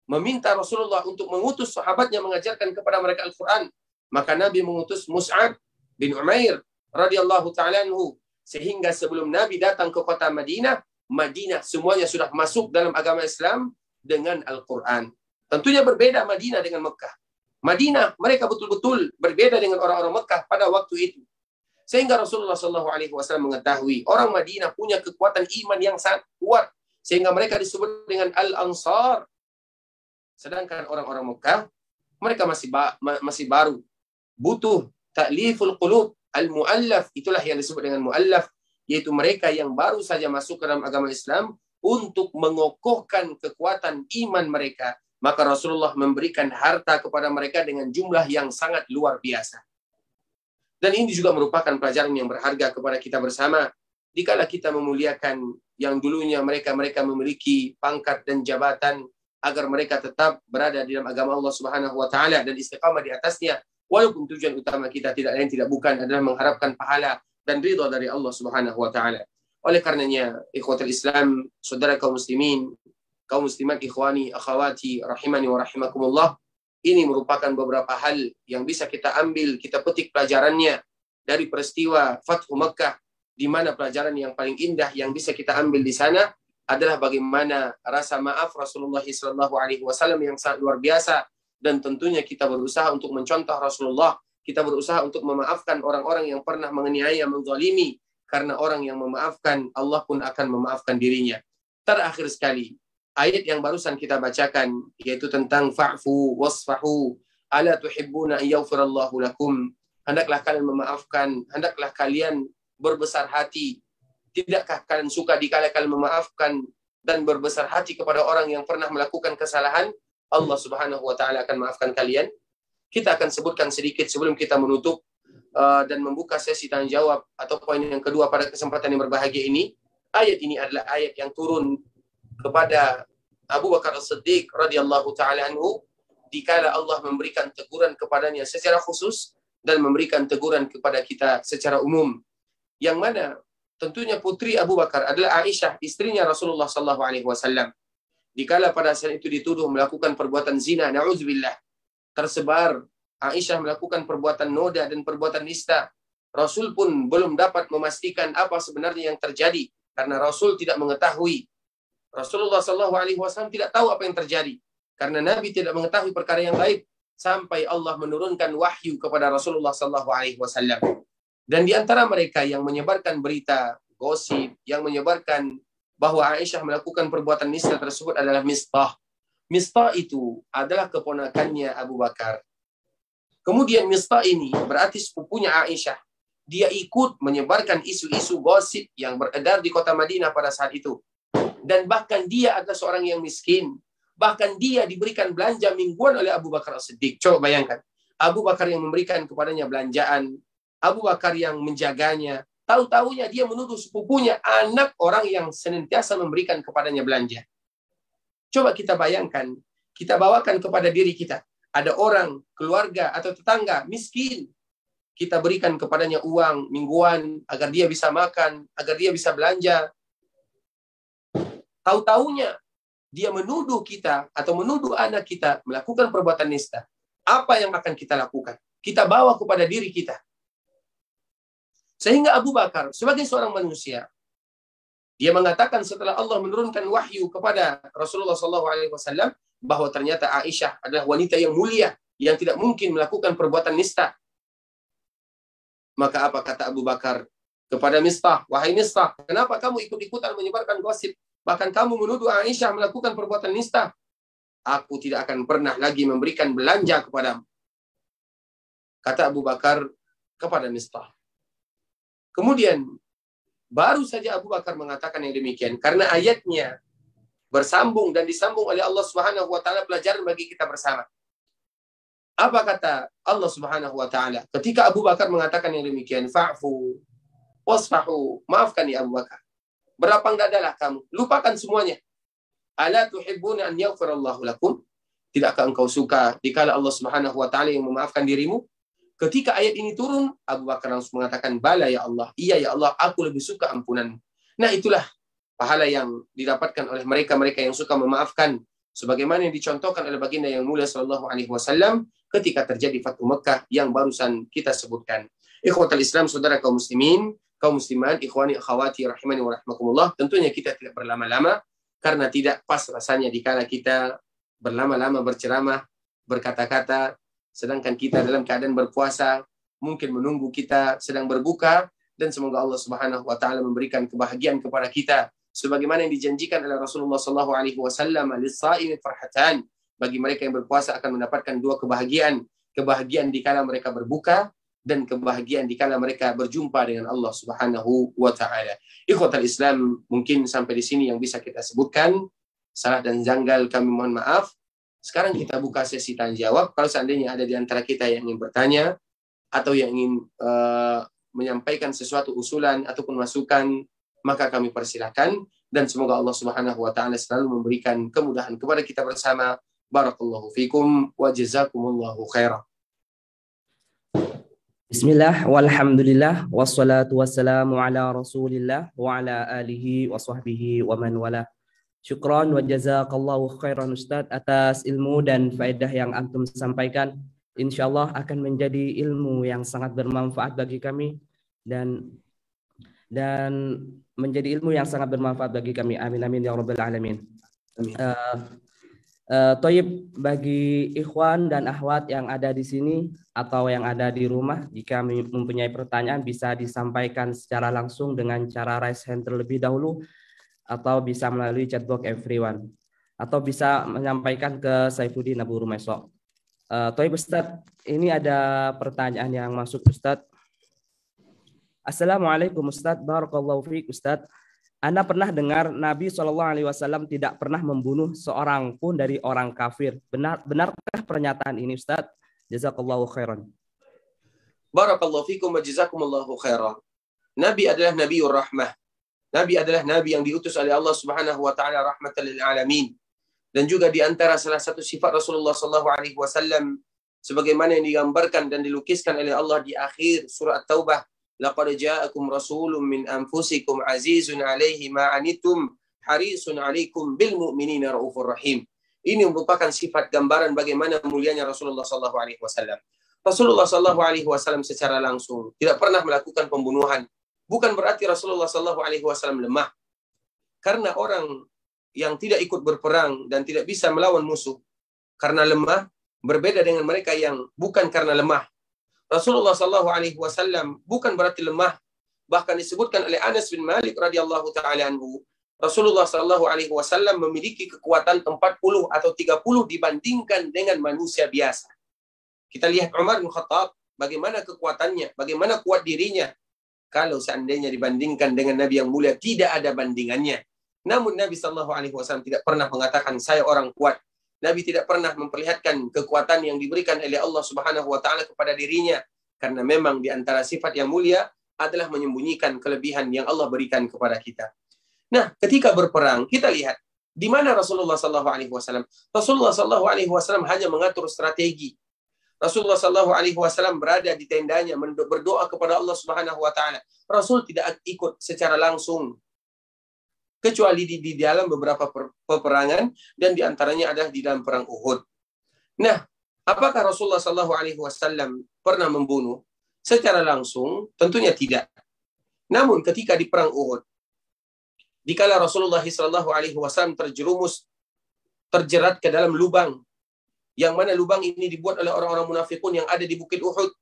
meminta Rasulullah untuk mengutus sahabatnya mengajarkan kepada mereka Al-Quran, maka Nabi mengutus Mus'ab bin Umair radhiyallahu ta'ala anhu. Sehingga sebelum Nabi datang ke kota Madinah, Madinah semuanya sudah masuk dalam agama Islam dengan Al-Quran. Tentunya berbeda Madinah dengan Mekah. Madinah mereka betul-betul berbeda dengan orang-orang Mekah pada waktu itu. Sehingga Rasulullah SAW mengetahui orang Madinah punya kekuatan iman yang sangat kuat. Sehingga mereka disebut dengan Al-Ansar. Sedangkan orang-orang Mekah, mereka masih baru. Butuh ta'liful qulub, al-mu'allaf. Itulah yang disebut dengan mu'allaf. Yaitu mereka yang baru saja masuk ke dalam agama Islam untuk mengokohkan kekuatan iman mereka. Maka Rasulullah memberikan harta kepada mereka dengan jumlah yang sangat luar biasa. Dan ini juga merupakan pelajaran yang berharga kepada kita bersama. Dikala kita memuliakan yang dulunya mereka memiliki pangkat dan jabatan, agar mereka tetap berada di dalam agama Allah Subhanahu wa taala dan istiqamah di atasnya, walaupun tujuan utama kita tidak lain tidak bukan adalah mengharapkan pahala dan ridha dari Allah Subhanahu wa taala. Oleh karenanya, ikhwatul Islam, saudara kaum muslimin, kaum muslimat, ikhwani, akhwati, rahimani wa rahimakumullah, ini merupakan beberapa hal yang bisa kita ambil, kita petik pelajarannya dari peristiwa Fathu Makkah, di mana pelajaran yang paling indah yang bisa kita ambil di sana adalah bagaimana rasa maaf Rasulullah SAW yang sangat luar biasa. Dan tentunya kita berusaha untuk mencontoh Rasulullah. Kita berusaha untuk memaafkan orang-orang yang pernah menganiaya, menzalimi. Karena orang yang memaafkan, Allah pun akan memaafkan dirinya. Terakhir sekali, ayat yang barusan kita bacakan, yaitu tentang fa'fu wasfahu ala tuhibbuna an yaghfirallahu lakum. Hendaklah kalian memaafkan, hendaklah kalian berbesar hati. Tidakkah kalian suka dikala kalian memaafkan dan berbesar hati kepada orang yang pernah melakukan kesalahan? Allah Subhanahu wa taala akan maafkan kalian. Kita akan sebutkan sedikit sebelum kita menutup dan membuka sesi tanya jawab atau poin yang kedua pada kesempatan yang berbahagia ini. Ayat ini adalah ayat yang turun kepada Abu Bakar As-Siddiq radhiyallahu taala anhu dikala Allah memberikan teguran kepadanya secara khusus dan memberikan teguran kepada kita secara umum. Yang mana tentunya putri Abu Bakar adalah Aisyah, istrinya Rasulullah sallallahu alaihi wasallam. Dikala pada saat itu dituduh melakukan perbuatan zina, na'udzubillah, tersebar Aisyah melakukan perbuatan noda dan perbuatan nista. Rasul pun belum dapat memastikan apa sebenarnya yang terjadi karena Rasul tidak mengetahui. Rasulullah SAW tidak tahu apa yang terjadi karena Nabi tidak mengetahui perkara yang gaib sampai Allah menurunkan wahyu kepada Rasulullah SAW. Dan di antara mereka yang menyebarkan berita gosip, yang menyebarkan bahwa Aisyah melakukan perbuatan nista tersebut adalah Mistah. Mistah itu adalah keponakannya Abu Bakar. Kemudian Mistah ini berarti sepupunya Aisyah. Dia ikut menyebarkan isu-isu gosip yang beredar di kota Madinah pada saat itu. Dan bahkan dia adalah seorang yang miskin. Bahkan dia diberikan belanja mingguan oleh Abu Bakar As-Siddiq. Coba bayangkan. Abu Bakar yang memberikan kepadanya belanjaan. Abu Bakar yang menjaganya. Tahu-tahunya dia menuduh sepupunya anak orang yang senantiasa memberikan kepadanya belanja. Coba kita bayangkan. Kita bawakan kepada diri kita. Ada orang, keluarga, atau tetangga miskin. Kita berikan kepadanya uang mingguan agar dia bisa makan, agar dia bisa belanja. Tahu-tahunya dia menuduh kita atau menuduh anak kita melakukan perbuatan nista. Apa yang akan kita lakukan? Kita bawa kepada diri kita. Sehingga Abu Bakar sebagai seorang manusia, dia mengatakan setelah Allah menurunkan wahyu kepada Rasulullah SAW bahwa ternyata Aisyah adalah wanita yang mulia yang tidak mungkin melakukan perbuatan nista. Maka apa kata Abu Bakar kepada Mistah? Wahai Mistah, kenapa kamu ikut-ikutan menyebarkan gosip? Bahkan kamu menuduh Aisyah melakukan perbuatan nista. aku tidak akan pernah lagi memberikan belanja kepadamu. Kata Abu Bakar kepada Mistah. Kemudian baru saja Abu Bakar mengatakan yang demikian karena ayatnya bersambung dan disambung oleh Allah Subhanahu wa taala, pelajaran bagi kita bersama. Apa kata Allah Subhanahu wa taala ketika Abu Bakar mengatakan yang demikian? Fa'fu wasfahu, maafkan ya Abu Bakar. Berlapang dadalah kamu, lupakan semuanya. Ala tuhibbuna an yaghfirallahu lakum? Tidakkah engkau suka dikala Allah Subhanahu wa taala yang memaafkan dirimu? Ketika ayat ini turun, Abu Bakar langsung mengatakan, bala ya Allah, iya ya Allah, aku lebih suka ampunanmu. Nah, itulah pahala yang didapatkan oleh mereka-mereka yang suka memaafkan, sebagaimana yang dicontohkan oleh baginda yang mulia sallallahu alaihi wasallam ketika terjadi Fathu Mekah yang barusan kita sebutkan. Ikhwatal Islam, saudara kaum muslimin, kaum muslimat, ikhwani akhwati rahimani wa rahmakumullah, tentunya kita tidak berlama-lama karena tidak pas rasanya dikala kita berlama-lama berceramah, berkata-kata, sedangkan kita dalam keadaan berpuasa, mungkin menunggu kita sedang berbuka, dan semoga Allah Subhanahu wa taala memberikan kebahagiaan kepada kita sebagaimana yang dijanjikan oleh Rasulullah sallallahu alaihi wasallam, lis-shaimi farhatan, bagi mereka yang berpuasa akan mendapatkan dua kebahagiaan, kebahagiaan dikala mereka berbuka dan kebahagiaan dikala mereka berjumpa dengan Allah Subhanahu wa taala. Ikhwatal Islam, mungkin sampai di sini yang bisa kita sebutkan. Salah dan janggal kami mohon maaf. Sekarang kita buka sesi tanya jawab. Kalau seandainya ada di antara kita yang ingin bertanya atau yang ingin menyampaikan sesuatu usulan ataupun masukan, maka kami persilakan, dan semoga Allah Subhanahu wa taala selalu memberikan kemudahan kepada kita bersama. Barakallahu fikum wa jazakumullahu khairan. Bismillah, walhamdulillah, wassalatu wassalamu ala rasulillah wa ala alihi wa sahbihi wa man wala. Syukran wa jazakallahu khairan Ustadz atas ilmu dan faedah yang antum sampaikan. Insyaallah akan menjadi ilmu yang sangat bermanfaat bagi kami dan menjadi ilmu yang sangat bermanfaat bagi kami. Amin amin ya rabbal alamin. Toyib, bagi ikhwan dan akhwat yang ada di sini atau yang ada di rumah, jika mempunyai pertanyaan bisa disampaikan secara langsung dengan cara raise hand terlebih dahulu, atau bisa melalui chatbox everyone, atau bisa menyampaikan ke Saifuddin Abu Rumayso. Toyib Ustadz, ini ada pertanyaan yang masuk Ustadz. Assalamualaikum Ustadz, barakallahu fiik Ustadz. Anda pernah dengar Nabi SAW tidak pernah membunuh seorang pun dari orang kafir. Benarkah pernyataan ini Ustadz? Jazakallahu khairan. Barakallahu fikum wa jazakumullahu khairan. Nabi adalah Nabiur Rahmah. Nabi adalah Nabi yang diutus oleh Allah Subhanahu wa taala rahmatan lil alamin. Dan juga di antara salah satu sifat Rasulullah sallallahu alaihi wasallam sebagaimana yang digambarkan dan dilukiskan oleh Allah di akhir surah At-Taubah, laqad ja'akum rasulun min anfusikum azizun 'alaihi ma 'anittum harisun 'alaikum bil mu'minina raufur rahim. Ini merupakan sifat gambaran bagaimana mulianya Rasulullah sallallahu alaihi wasallam. Rasulullah sallallahu alaihi wasallam secara langsung tidak pernah melakukan pembunuhan. Bukan berarti Rasulullah sallallahu alaihi wasallam lemah. Karena orang yang tidak ikut berperang dan tidak bisa melawan musuh karena lemah berbeda dengan mereka yang bukan karena lemah. Rasulullah sallallahu alaihi wasallam bukan berarti lemah. Bahkan disebutkan oleh Anas bin Malik radhiyallahu taala anhu, Rasulullah sallallahu alaihi wasallam memiliki kekuatan 40 atau 30 dibandingkan dengan manusia biasa. Kita lihat Umar bin Khattab, bagaimana kekuatannya, bagaimana kuat dirinya. Kalau seandainya dibandingkan dengan Nabi yang mulia, tidak ada bandingannya. Namun Nabi sallallahu alaihi wasallam tidak pernah mengatakan saya orang kuat. Nabi tidak pernah memperlihatkan kekuatan yang diberikan oleh Allah Subhanahu wa taala kepada dirinya, karena memang di antara sifat yang mulia adalah menyembunyikan kelebihan yang Allah berikan kepada kita. Nah, ketika berperang, kita lihat di mana Rasulullah sallallahu alaihi wasallam. Rasulullah sallallahu alaihi wasallam hanya mengatur strategi. Rasulullah sallallahu alaihi wasallam berada di tendanya berdoa kepada Allah Subhanahu wa taala. Rasul tidak ikut secara langsung kecuali di dalam beberapa peperangan, dan diantaranya adalah di dalam perang Uhud. Nah, apakah Rasulullah sallallahu alaihi wasallam pernah membunuh secara langsung? Tentunya tidak. Namun ketika di perang Uhud, dikala Rasulullah sallallahu alaihi wasallam terjerat ke dalam lubang, yang mana lubang ini dibuat oleh orang-orang munafikun yang ada di Bukit Uhud,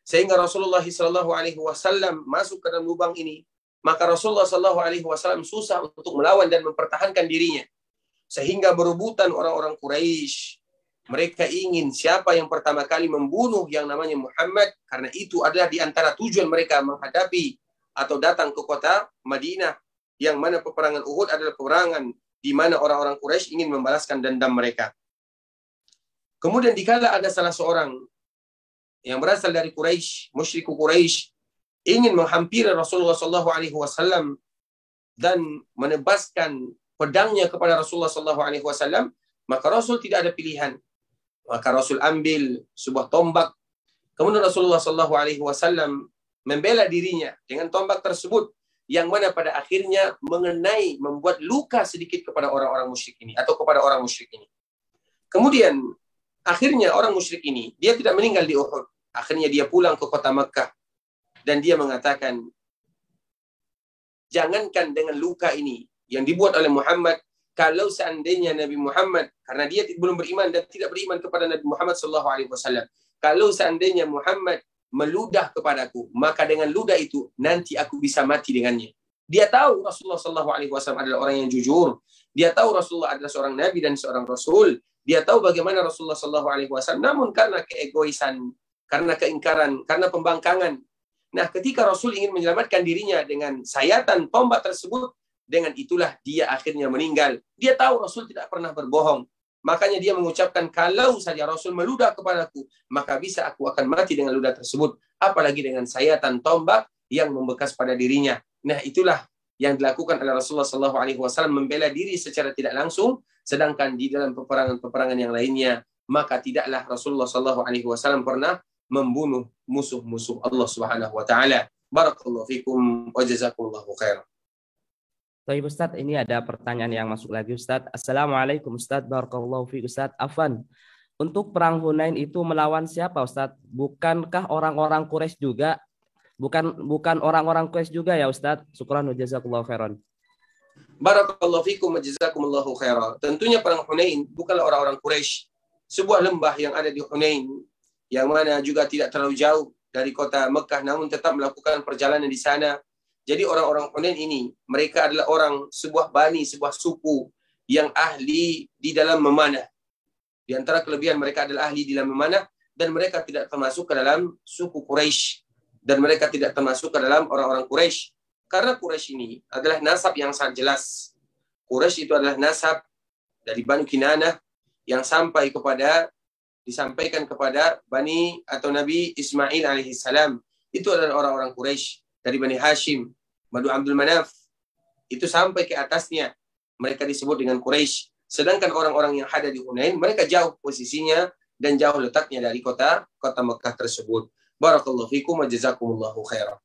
sehingga Rasulullah sallallahu alaihi wasallam masuk ke dalam lubang ini, maka Rasulullah sallallahu alaihi wasallam susah untuk melawan dan mempertahankan dirinya. Sehingga berebutan orang-orang Quraisy. Mereka ingin siapa yang pertama kali membunuh yang namanya Muhammad, karena itu adalah di antara tujuan mereka menghadapi atau datang ke kota Madinah, yang mana peperangan Uhud adalah peperangan di mana orang-orang Quraisy ingin membalaskan dendam mereka. Kemudian dikala ada salah seorang yang berasal dari Quraisy, musyriku Quraisy, ingin menghampiri Rasulullah SAW dan menebaskan pedangnya kepada Rasulullah SAW, maka Rasul tidak ada pilihan. Maka Rasul ambil sebuah tombak. Kemudian Rasulullah SAW membela dirinya dengan tombak tersebut, yang mana pada akhirnya membuat luka sedikit kepada orang-orang musyrik ini, atau kepada orang musyrik ini. Kemudian akhirnya orang musyrik ini, dia tidak meninggal di Uhud. Akhirnya dia pulang ke kota Makkah dan dia mengatakan, jangankan dengan luka ini yang dibuat oleh Muhammad, kalau seandainya Nabi Muhammad, karena dia belum beriman dan tidak beriman kepada Nabi Muhammad SAW, kalau seandainya Muhammad meludah kepadaku, maka dengan ludah itu nanti aku bisa mati dengannya. Dia tahu Rasulullah SAW adalah orang yang jujur. Dia tahu Rasulullah adalah seorang Nabi dan seorang Rasul. Dia tahu bagaimana Rasulullah SAW. Namun karena keegoisan, karena keingkaran, karena pembangkangan. Nah, ketika Rasul ingin menyelamatkan dirinya dengan sayatan tombak tersebut, dengan itulah dia akhirnya meninggal. Dia tahu Rasul tidak pernah berbohong. Makanya dia mengucapkan, kalau saja Rasul meludah kepadaku, maka bisa aku akan mati dengan ludah tersebut. Apalagi dengan sayatan tombak yang membekas pada dirinya. Nah, itulah yang dilakukan oleh Rasulullah SAW, membela diri secara tidak langsung. Sedangkan di dalam peperangan-peperangan yang lainnya, maka tidaklah Rasulullah SAW pernah membunuh musuh-musuh Allah Subhanahu wa taala. Barakallahu fikum wa jazakumullahu khairan. Baik Ustadz, ini ada pertanyaan yang masuk lagi Ustadz. Assalamualaikum Ustadz, barakallahu fiik Ustadz. Afwan, untuk perang Hunain itu melawan siapa Ustadz? Bukankah orang-orang Quraisy juga? Bukan orang-orang Quraisy juga ya Ustadz? Syukran wa jazakallahu khairan. Barakallahu fikum wa jazakumullahu khairan. Tentunya perang Hunain bukanlah orang-orang Quraisy. Sebuah lembah yang ada di Hunain, yang mana juga tidak terlalu jauh dari kota Mekah, namun tetap melakukan perjalanan di sana. Jadi orang-orang Hunain ini, mereka adalah sebuah bani, sebuah suku yang ahli di dalam memanah. Di antara kelebihan mereka adalah ahli di dalam memanah, dan mereka tidak termasuk ke dalam suku Quraisy, dan mereka tidak termasuk ke dalam orang-orang Quraisy. Karena Quraisy ini adalah nasab yang sangat jelas. Quraisy itu adalah nasab dari Banu Kinanah yang disampaikan kepada Bani atau Nabi Ismail alaihissalam. Itu adalah orang-orang Quraisy dari Bani Hashim, Banu Abdul Manaf, itu sampai ke atasnya mereka disebut dengan Quraisy. Sedangkan orang-orang yang ada di Hunain, mereka jauh posisinya dan jauh letaknya dari kota Mekah tersebut. Barakallahu fikum wa jazakumullahu khairan.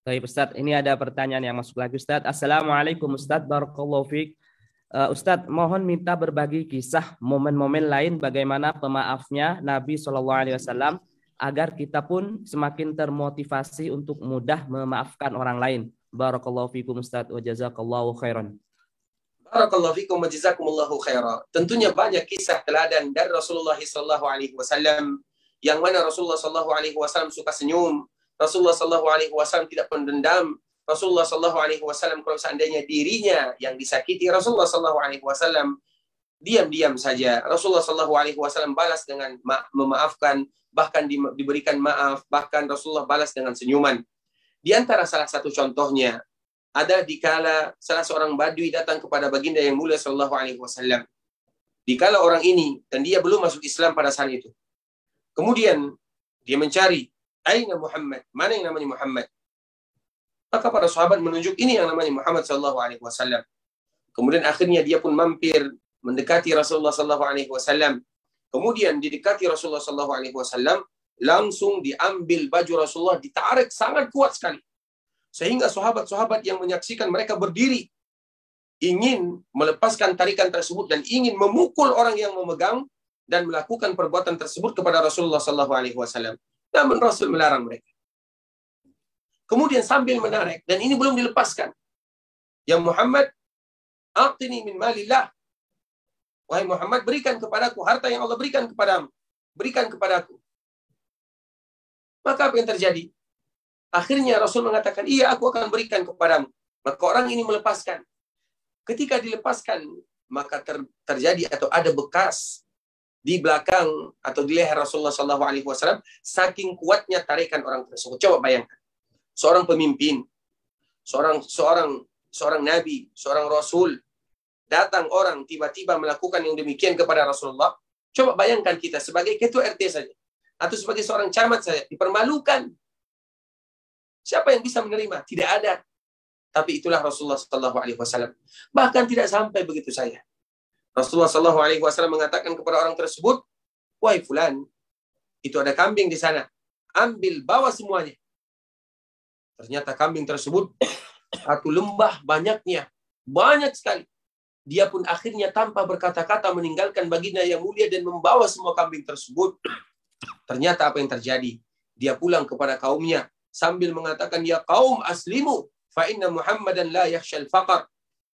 Baik Ustadz, ini ada pertanyaan yang masuk lagi Ustadz. Assalamualaikum Ustadz, barakallahu fiik. Ustadz, mohon minta berbagi kisah momen-momen lain bagaimana pemaafnya Nabi SAW, agar kita pun semakin termotivasi untuk mudah memaafkan orang lain. Barakallahu fikum Ustadz wa jazakallahu khairan. Barakallahu fikum wa jazakumullahu khairan. Tentunya banyak kisah teladan dari Rasulullah SAW, yang mana Rasulullah SAW suka senyum. Rasulullah SAW tidak pendendam. Rasulullah SAW kalau seandainya dirinya yang disakiti, Rasulullah SAW diam-diam saja. Rasulullah SAW balas dengan memaafkan, bahkan diberikan maaf, bahkan Rasulullah balas dengan senyuman. Di antara salah satu contohnya, ada dikala salah seorang badui datang kepada baginda yang mulia SAW. Dikala orang ini, dan dia belum masuk Islam pada saat itu. Kemudian dia mencari, aina Muhammad? Mana yang namanya Muhammad? Maka para sahabat menunjuk, ini yang namanya Muhammad SAW. Kemudian akhirnya dia pun mampir mendekati Rasulullah SAW. Kemudian didekati Rasulullah SAW, langsung diambil baju Rasulullah, ditarik sangat kuat sekali. Sehingga sahabat-sahabat yang menyaksikan mereka berdiri, ingin melepaskan tarikan tersebut dan ingin memukul orang yang memegang dan melakukan perbuatan tersebut kepada Rasulullah SAW. Namun Rasul melarang mereka. Kemudian sambil menarik, dan ini belum dilepaskan. Ya Muhammad, a'tini min malillah. Wahai Muhammad, berikan kepadaku harta yang Allah berikan kepadamu. Berikan kepadaku. Maka apa yang terjadi? Akhirnya Rasul mengatakan, iya aku akan berikan kepadamu. Maka orang ini melepaskan. Ketika dilepaskan, maka terjadi atau ada bekas di belakang atau di leher Rasulullah SAW, saking kuatnya tarikan orang tersebut. Coba bayangkan, seorang pemimpin, seorang nabi, seorang rasul, datang orang tiba-tiba melakukan yang demikian kepada Rasulullah. Coba bayangkan kita sebagai ketua RT saja, atau sebagai seorang camat saja, dipermalukan. Siapa yang bisa menerima? Tidak ada. Tapi itulah Rasulullah SAW. Bahkan tidak sampai begitu saja. Rasulullah SAW mengatakan kepada orang tersebut, wahai fulan, itu ada kambing di sana, ambil, bawa semuanya. Ternyata kambing tersebut satu lembah banyaknya, banyak sekali. Dia pun akhirnya tanpa berkata-kata meninggalkan baginda yang mulia dan membawa semua kambing tersebut. Ternyata apa yang terjadi? Dia pulang kepada kaumnya sambil mengatakan, ya kaum aslimu, fa inna Muhammadan la yakhshal faqar.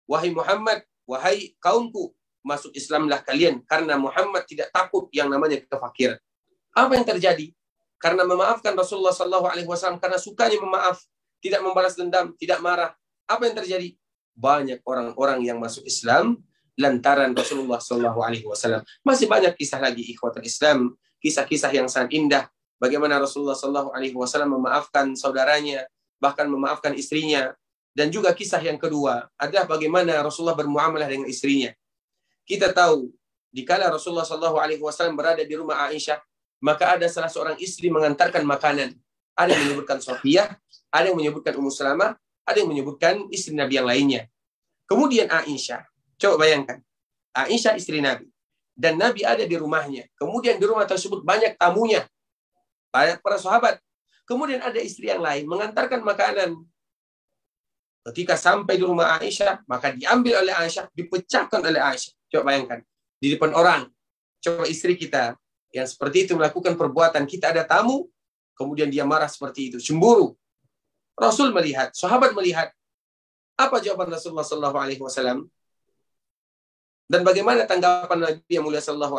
Wahai Muhammad, wahai kaumku, masuk Islamlah kalian, karena Muhammad tidak takut yang namanya kefakiran. Apa yang terjadi? Karena memaafkan Rasulullah SAW, karena sukanya memaaf, tidak membalas dendam, tidak marah. Apa yang terjadi? Banyak orang-orang yang masuk Islam lantaran Rasulullah SAW. Masih banyak kisah lagi ikhwatul Islam, kisah-kisah yang sangat indah. Bagaimana Rasulullah SAW memaafkan saudaranya, bahkan memaafkan istrinya. Dan juga kisah yang kedua adalah bagaimana Rasulullah bermuamalah dengan istrinya. Kita tahu, dikala Rasulullah SAW berada di rumah Aisyah, maka ada salah seorang istri mengantarkan makanan. Ada yang menyebutkan Sofiyah, ada yang menyebutkan Ummu Salamah, ada yang menyebutkan istri Nabi yang lainnya. Kemudian Aisyah, coba bayangkan, Aisyah istri Nabi, dan Nabi ada di rumahnya. Kemudian di rumah tersebut banyak tamunya, banyak para sahabat. Kemudian ada istri yang lain mengantarkan makanan. Ketika sampai di rumah Aisyah, maka diambil oleh Aisyah, dipecahkan oleh Aisyah. Coba bayangkan, di depan orang. Coba istri kita yang seperti itu melakukan perbuatan, kita ada tamu, kemudian dia marah seperti itu, cemburu. Rasul melihat, sahabat melihat. Apa jawaban Rasulullah SAW? Dan bagaimana tanggapan Nabi yang mulia SAW?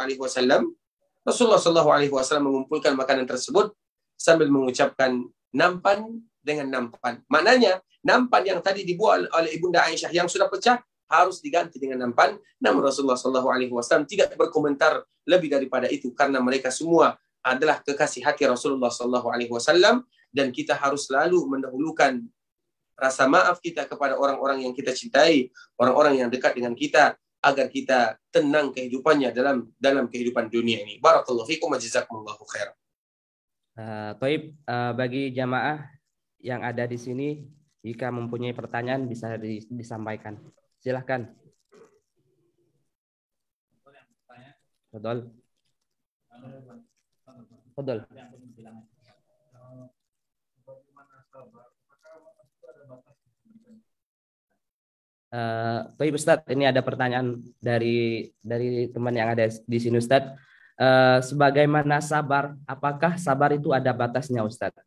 Rasulullah SAW mengumpulkan makanan tersebut sambil mengucapkan nampan dengan nampan. Maknanya, nampan yang tadi dibuat oleh Ibunda Aisyah yang sudah pecah harus diganti dengan nampan. Namun Rasulullah SAW tidak berkomentar lebih daripada itu, karena mereka semua adalah kekasih hati Rasulullah SAW, dan kita harus selalu mendahulukan rasa maaf kita kepada orang-orang yang kita cintai, orang-orang yang dekat dengan kita, agar kita tenang kehidupannya dalam kehidupan dunia ini. Barakallahu fikum wa jazakumullahu khairan. Toib, bagi jamaah yang ada di sini, jika mempunyai pertanyaan bisa disampaikan. Silahkan. Fadol. Fadol. Baik Ustadz, ini ada pertanyaan dari teman yang ada di sini Ustadz. Sebagaimana sabar, apakah sabar itu ada batasnya Ustadz?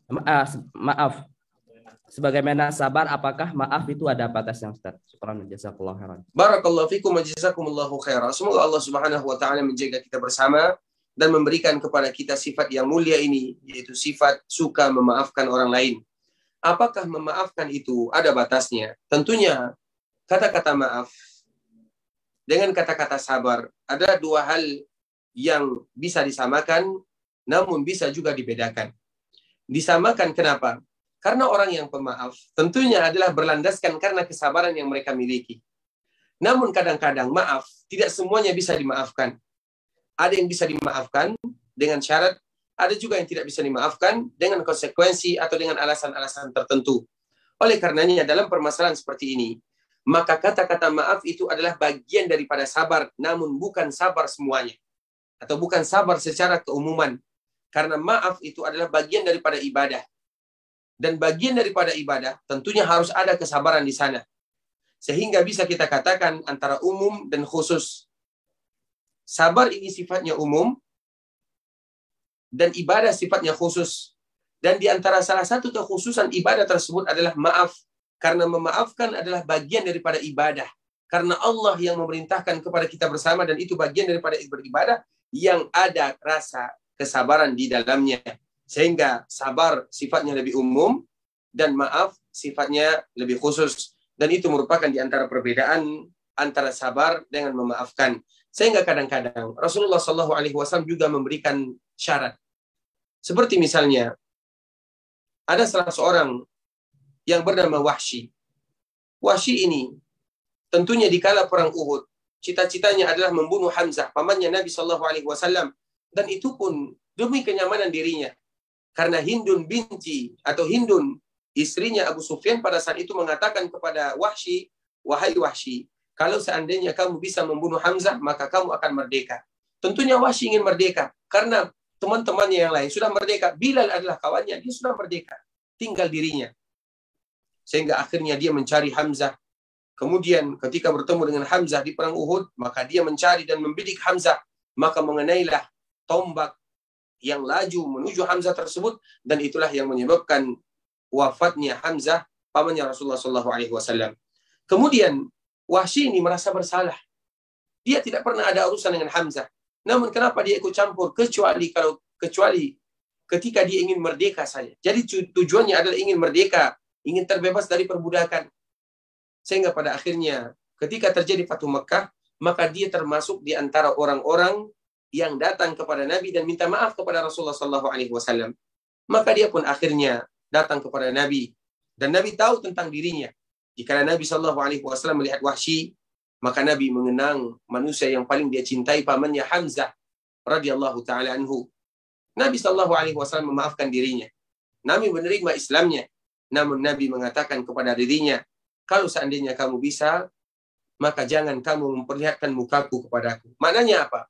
Maaf. Sebagaimana sabar, apakah maaf itu ada batasnya Ustadz? Syukran, jazakallahu khairan. Barakallahu fikum wa jazakumullahu khairan. Semoga Allah Subhanahu wa taala menjaga kita bersama dan memberikan kepada kita sifat yang mulia ini, yaitu sifat suka memaafkan orang lain. Apakah memaafkan itu ada batasnya? Tentunya kata-kata maaf dengan kata-kata sabar ada dua hal yang bisa disamakan, namun bisa juga dibedakan. Disamakan kenapa? Karena orang yang pemaaf tentunya adalah berlandaskan karena kesabaran yang mereka miliki. Namun kadang-kadang maaf tidak semuanya bisa dimaafkan. Ada yang bisa dimaafkan dengan syarat, ada juga yang tidak bisa dimaafkan dengan konsekuensi atau dengan alasan-alasan tertentu. Oleh karenanya dalam permasalahan seperti ini, maka kata-kata maaf itu adalah bagian daripada sabar, namun bukan sabar semuanya. Atau bukan sabar secara keumuman. Karena maaf itu adalah bagian daripada ibadah. Dan bagian daripada ibadah tentunya harus ada kesabaran di sana. Sehingga bisa kita katakan antara umum dan khusus. Sabar ini sifatnya umum, dan ibadah sifatnya khusus. Dan di antara salah satu kekhususan ibadah tersebut adalah maaf. Karena memaafkan adalah bagian daripada ibadah. Karena Allah yang memerintahkan kepada kita bersama, dan itu bagian daripada beribadah yang ada rasa kesabaran di dalamnya. Sehingga sabar sifatnya lebih umum dan maaf sifatnya lebih khusus. Dan itu merupakan di antara perbedaan antara sabar dengan memaafkan. Sehingga kadang-kadang Rasulullah SAW juga memberikan syarat. Seperti misalnya, ada salah seorang yang bernama Wahsy. Wahsy ini tentunya di kala perang Uhud, cita-citanya adalah membunuh Hamzah, pamannya Nabi SAW. Dan itu pun demi kenyamanan dirinya. Karena Hindun binti atau Hindun, istrinya Abu Sufyan pada saat itu mengatakan kepada Wahsy, wahai Wahsy, kalau seandainya kamu bisa membunuh Hamzah, maka kamu akan merdeka. Tentunya Wahsy ingin merdeka, karena teman-temannya yang lain sudah merdeka. Bilal adalah kawannya, dia sudah merdeka. Tinggal dirinya. Sehingga akhirnya dia mencari Hamzah. Kemudian ketika bertemu dengan Hamzah di perang Uhud, maka dia mencari dan membidik Hamzah. Maka mengenailah tombak yang laju menuju Hamzah tersebut, dan itulah yang menyebabkan wafatnya Hamzah, pamannya Rasulullah SAW. Kemudian Wahsy ini merasa bersalah. Dia tidak pernah ada urusan dengan Hamzah. Namun kenapa dia ikut campur? Kecuali ketika dia ingin merdeka saja. Jadi tujuannya adalah ingin merdeka, ingin terbebas dari perbudakan. Sehingga pada akhirnya ketika terjadi Fathu Makkah, maka dia termasuk di antara orang-orang yang datang kepada Nabi dan minta maaf kepada Rasulullah SAW. Maka dia pun akhirnya datang kepada Nabi. Dan Nabi tahu tentang dirinya. Jika Nabi SAW melihat Wahsy, maka Nabi mengenang manusia yang paling dia cintai, pamannya Hamzah radhiyallahu taala anhu. Nabi SAW memaafkan dirinya. Nabi menerima Islamnya. Namun Nabi mengatakan kepada dirinya, kalau seandainya kamu bisa, maka jangan kamu memperlihatkan mukaku kepadaku. Maknanya apa?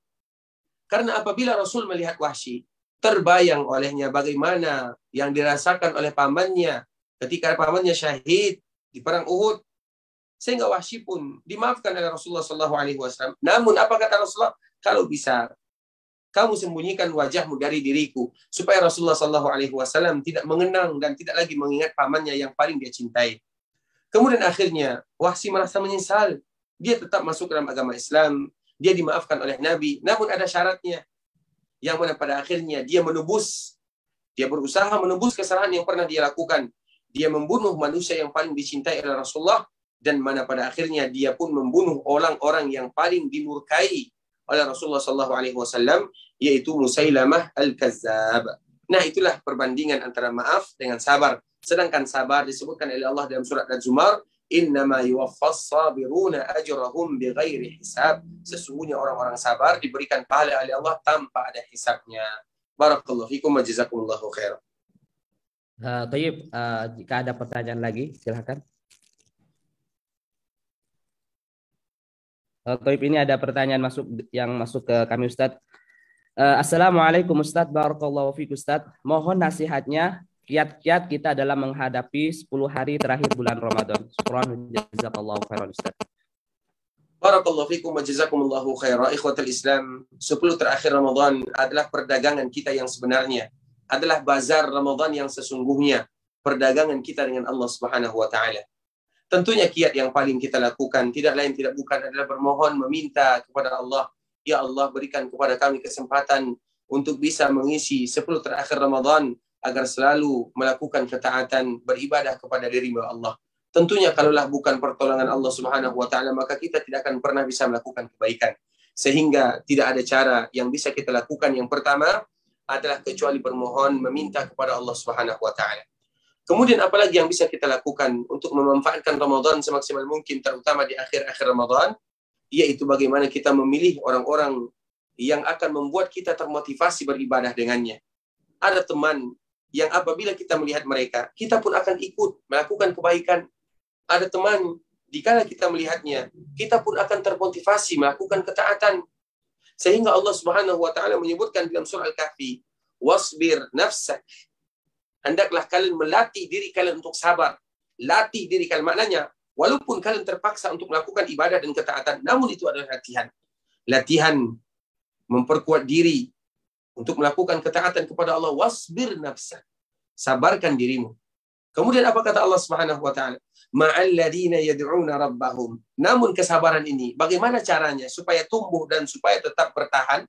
Karena apabila Rasul melihat Wahsy, terbayang olehnya bagaimana yang dirasakan oleh pamannya ketika pamannya syahid di perang Uhud. Sehingga Wahsy pun dimaafkan oleh Rasulullah SAW. Namun apa kata Rasulullah? Kalau bisa, kamu sembunyikan wajahmu dari diriku, supaya Rasulullah SAW tidak mengenang dan tidak lagi mengingat pamannya yang paling dia cintai. Kemudian akhirnya Wahsy merasa menyesal. Dia tetap masuk dalam agama Islam. Dia dimaafkan oleh Nabi. Namun ada syaratnya. Yang mana pada akhirnya dia menebus. Dia berusaha menebus kesalahan yang pernah dia lakukan. Dia membunuh manusia yang paling dicintai oleh Rasulullah, dan mana pada akhirnya dia pun membunuh orang-orang yang paling dimurkai oleh Rasulullah SAW, yaitu Musailamah Al-Kazzab. Nah, itulah perbandingan antara maaf dengan sabar. Sedangkan sabar disebutkan oleh Allah dalam surat Az-Zumar, innama yuwaffas sabiruna ajrahum bighairi hisab. Sesungguhnya orang-orang sabar diberikan pahala oleh Allah tanpa ada hisabnya. Barakallahu fikum wa jazakumullahu khairan. Tayyib, jika ada pertanyaan lagi, silakan. Tayyib, ini ada pertanyaan yang masuk ke kami, Ustadz. Assalamualaikum Ustadz, barakallahu fikum Ustadz. Mohon nasihatnya kiat-kiat kita dalam menghadapi 10 hari terakhir bulan Ramadan. Syukran jazakallahu khairan Ustadz. Barakallahu fikum wa jazakumullahu khairan. Ikhwatul Islam, 10 terakhir Ramadan adalah perdagangan kita yang sebenarnya. Adalah bazar Ramadan yang sesungguhnya, perdagangan kita dengan Allah Subhanahu wa taala. Tentunya kiat yang paling kita lakukan tidak lain tidak bukan adalah bermohon, meminta kepada Allah, ya Allah berikan kepada kami kesempatan untuk bisa mengisi 10 terakhir Ramadan agar selalu melakukan ketaatan, beribadah kepada diri-Mu Allah. Tentunya kalaulah bukan pertolongan Allah Subhanahu wa taala, maka kita tidak akan pernah bisa melakukan kebaikan. Sehingga tidak ada cara yang bisa kita lakukan yang pertama adalah kecuali bermohon, meminta kepada Allah Subhanahu wa taala. Kemudian apalagi yang bisa kita lakukan untuk memanfaatkan Ramadan semaksimal mungkin, terutama di akhir-akhir Ramadan, yaitu bagaimana kita memilih orang-orang yang akan membuat kita termotivasi beribadah dengannya. Ada teman yang apabila kita melihat mereka, kita pun akan ikut melakukan kebaikan. Ada teman, dikala kita melihatnya, kita pun akan termotivasi melakukan ketaatan. Sehingga Allah Subhanahu wa taala menyebutkan dalam surah Al-Kahfi, wasbir nafsak. Hendaklah kalian melatih diri kalian untuk sabar. Latih diri kalian, maknanya walaupun kalian terpaksa untuk melakukan ibadah dan ketaatan, namun itu adalah latihan. Latihan memperkuat diri untuk melakukan ketaatan kepada Allah. Wasbir nafsak. Sabarkan dirimu. Kemudian apa kata Allah Subhanahu wa taala? Ma'al ladzina yad'una rabbahum. Namun kesabaran ini bagaimana caranya supaya tumbuh dan supaya tetap bertahan?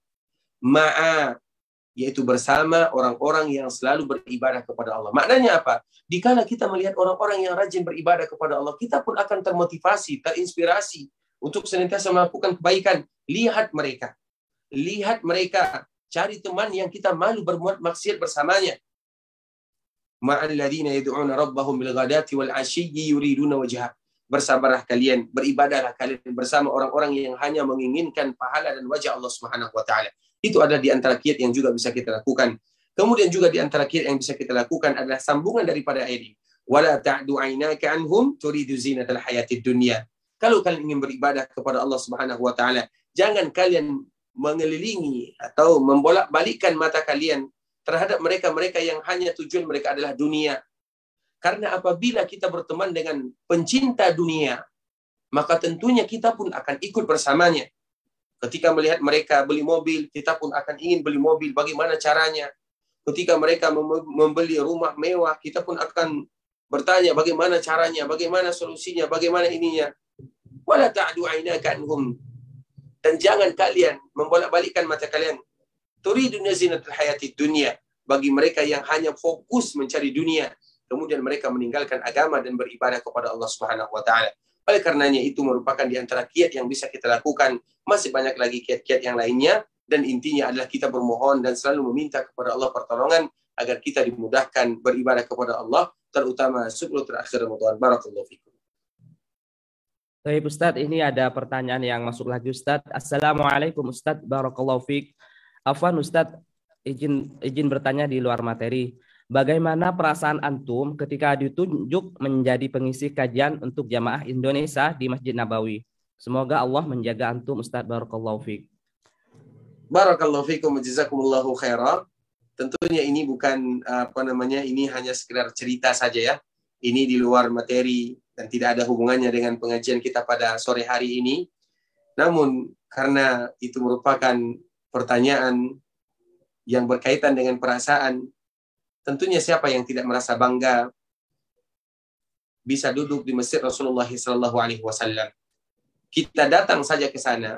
Yaitu bersama orang-orang yang selalu beribadah kepada Allah. Maknanya apa? Dikala kita melihat orang-orang yang rajin beribadah kepada Allah, kita pun akan termotivasi, terinspirasi untuk senantiasa melakukan kebaikan. Lihat mereka. Lihat mereka. Cari teman yang kita malu berbuat maksiat bersamanya. Ma'al ladzina yad'una rabbahum bil ghadati wal 'ashiyyi yuriduna wajhah. Bersabarlah kalian, beribadahlah kalian bersama orang-orang yang hanya menginginkan pahala dan wajah Allah Subhanahu wa taala. Itu adalah di antara kiat yang juga bisa kita lakukan. Kemudian juga di antara kiat yang bisa kita lakukan adalah sambungan daripada ayat ini. Wala ta'du 'ainaka anhum turidu zinatal hayatid dunya. Kalau kalian ingin beribadah kepada Allah Subhanahu wa taala, jangan kalian mengelilingi atau membolak-balikkan mata kalian terhadap mereka-mereka yang hanya tujuan mereka adalah dunia. Karena apabila kita berteman dengan pencinta dunia, maka tentunya kita pun akan ikut bersamanya. Ketika melihat mereka beli mobil, kita pun akan ingin beli mobil. Bagaimana caranya? Ketika mereka membeli rumah mewah, kita pun akan bertanya bagaimana caranya, bagaimana solusinya, bagaimana ininya. Wala ta'du 'ainaka anhum. Dan jangan kalian membolak-balikkan mata kalian. Turiduna zinatul hayatid dunya. Bagi mereka yang hanya fokus mencari dunia, kemudian mereka meninggalkan agama dan beribadah kepada Allah Subhanahu wa taala. Oleh karenanya itu merupakan di antara kiat yang bisa kita lakukan. Masih banyak lagi kiat-kiat yang lainnya, dan intinya adalah kita bermohon dan selalu meminta kepada Allah pertolongan agar kita dimudahkan beribadah kepada Allah, terutama 10 terakhir Ramadan. Barakallahu fikum. Baik Ustadz, ini ada pertanyaan yang masuk lagi Ustadz. Assalamualaikum Ustadz, barakallahu fiik. Afwan Ustadz, izin bertanya di luar materi. Bagaimana perasaan antum ketika ditunjuk menjadi pengisi kajian untuk jamaah Indonesia di Masjid Nabawi? Semoga Allah menjaga antum Ustadz, barakallahu fiik. Barakallahu fikum, jazakumullahu khairan. Tentunya ini bukan ini hanya sekedar cerita saja ya. Ini di luar materi dan tidak ada hubungannya dengan pengajian kita pada sore hari ini. Namun karena itu merupakan pertanyaan yang berkaitan dengan perasaan, tentunya siapa yang tidak merasa bangga bisa duduk di Masjid Rasulullah SAW. Kita datang saja ke sana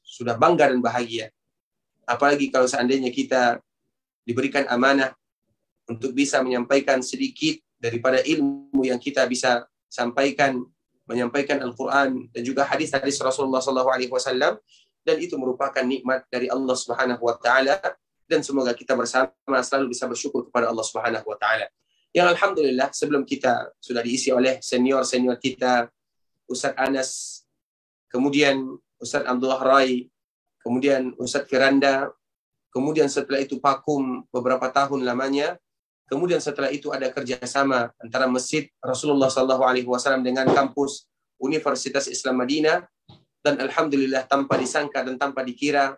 sudah bangga dan bahagia. Apalagi kalau seandainya kita diberikan amanah untuk bisa menyampaikan sedikit daripada ilmu yang kita bisa sampaikan, menyampaikan Al-Quran dan juga hadis-hadis Rasulullah SAW, dan itu merupakan nikmat dari Allah Subhanahu wa taala, dan semoga kita bersama selalu bisa bersyukur kepada Allah Subhanahu wa taala. Yang alhamdulillah sebelum kita sudah diisi oleh senior-senior kita, Ustaz Anas, kemudian Ustaz Abdullah Rai, kemudian Ustaz Firanda, kemudian setelah itu Pakum beberapa tahun lamanya. Kemudian setelah itu ada kerjasama antara Masjid Rasulullah SAW dengan kampus Universitas Islam Madinah. Dan alhamdulillah tanpa disangka dan tanpa dikira,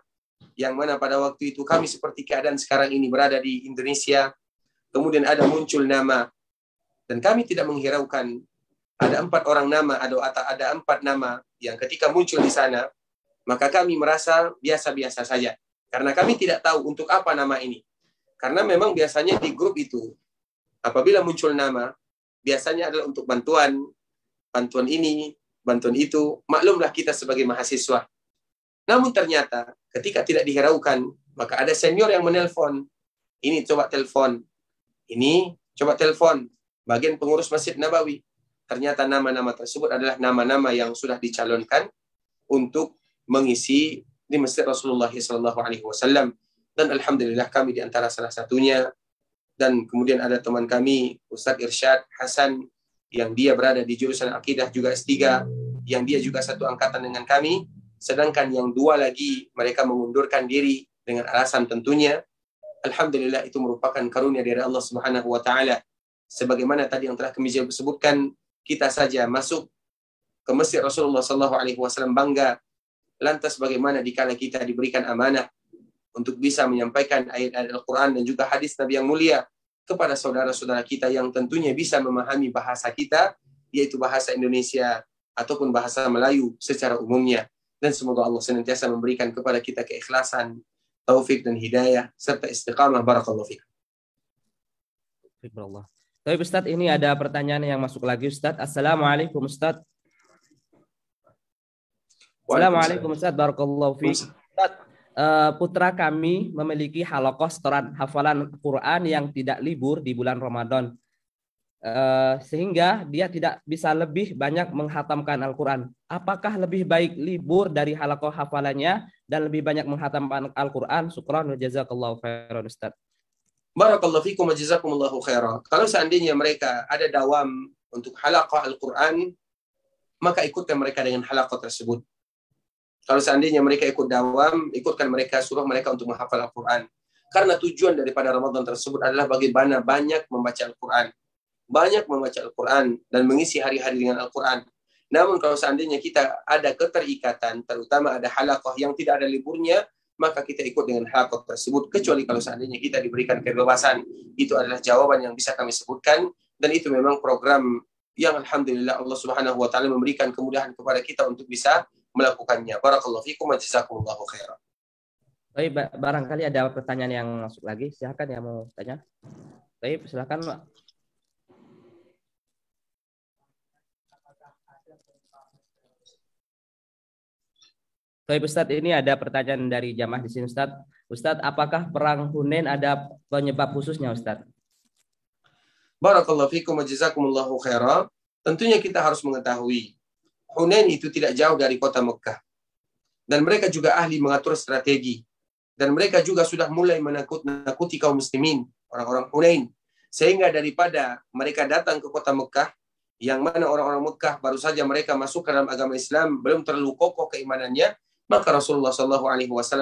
yang mana pada waktu itu kami seperti keadaan sekarang ini berada di Indonesia. Kemudian ada muncul nama, dan kami tidak menghiraukan. Ada 4 orang nama, ada 4 nama yang ketika muncul di sana, maka kami merasa biasa-biasa saja. Karena kami tidak tahu untuk apa nama ini. Karena memang biasanya di grup itu, apabila muncul nama, biasanya adalah untuk bantuan ini, bantuan itu. Maklumlah kita sebagai mahasiswa. Namun ternyata ketika tidak dihiraukan, maka ada senior yang menelpon. Ini coba telepon. Ini coba telepon. Bagian pengurus Masjid Nabawi. Ternyata nama-nama tersebut adalah nama-nama yang sudah dicalonkan untuk mengisi di Masjid Rasulullah SAW. Dan alhamdulillah kami di antara salah satunya. Dan kemudian ada teman kami, Ustaz Irsyad Hasan, yang dia berada di jurusan akidah juga S3, yang dia juga satu angkatan dengan kami. Sedangkan yang 2 lagi mereka mengundurkan diri dengan alasan tentunya. Alhamdulillah itu merupakan karunia dari Allah Subhanahu wa taala. Sebagaimana tadi yang telah kami sebutkan, kita saja masuk ke Masjid Rasulullah SAW bangga. Lantas bagaimana dikala kita diberikan amanah untuk bisa menyampaikan ayat-ayat Al-Quran dan juga hadis Nabi yang mulia kepada saudara-saudara kita yang tentunya bisa memahami bahasa kita, yaitu bahasa Indonesia ataupun bahasa Melayu secara umumnya. Dan semoga Allah senantiasa memberikan kepada kita keikhlasan, taufik dan hidayah, serta istiqamah. Barakallahu fikum. Tapi Ustadz, ini ada pertanyaan yang masuk lagi Ustadz. Assalamualaikum Ustadz. Assalamualaikum Ustadz, barakallahu fiik. Ustadz, putra kami memiliki halaqah setoran hafalan Quran yang tidak libur di bulan Ramadan. sehingga dia tidak bisa lebih banyak menghatamkan Al-Quran. Apakah lebih baik libur dari halaqah hafalannya dan lebih banyak menghatamkan Al-Quran? Syukran wa jazakallahu khairan Ustaz. Barakallahu fikum wa jazakumullahu khairan. Kalau seandainya mereka ada dawam untuk halaqah Al-Quran, maka ikutkan mereka dengan halaqah tersebut. Kalau seandainya mereka ikut dawam, ikutkan mereka, suruh mereka untuk menghafal Al-Quran. Karena tujuan daripada Ramadan tersebut adalah bagaimana banyak membaca Al-Quran. Banyak membaca Al-Quran dan mengisi hari-hari dengan Al-Quran. Namun kalau seandainya kita ada keterikatan, terutama ada halaqah yang tidak ada liburnya, maka kita ikut dengan halaqah tersebut. Kecuali kalau seandainya kita diberikan kebebasan. Itu adalah jawaban yang bisa kami sebutkan. Dan itu memang program yang alhamdulillah Allah Subhanahu wa taala memberikan kemudahan kepada kita untuk bisa melakukannya. Barakallahu fikum wa jazakumullahu khairan. Baik, barangkali ada pertanyaan yang masuk lagi. Silakan yang mau tanya. Baik, silakan Pak. Baik Ustadz, ini ada pertanyaan dari jamaah di sini Ustadz. Ustadz, apakah perang Hunain ada penyebab khususnya Ustadz? Barakallahu fikum wa jazakumullahu khairan. Tentunya kita harus mengetahui Hunain itu tidak jauh dari kota Mekah. Dan mereka juga ahli mengatur strategi. Dan mereka juga sudah mulai menakuti kaum muslimin, orang-orang Hunain. Sehingga daripada mereka datang ke kota Mekah, yang mana orang-orang Mekah baru saja mereka masuk ke dalam agama Islam, belum terlalu kokoh keimanannya, maka Rasulullah SAW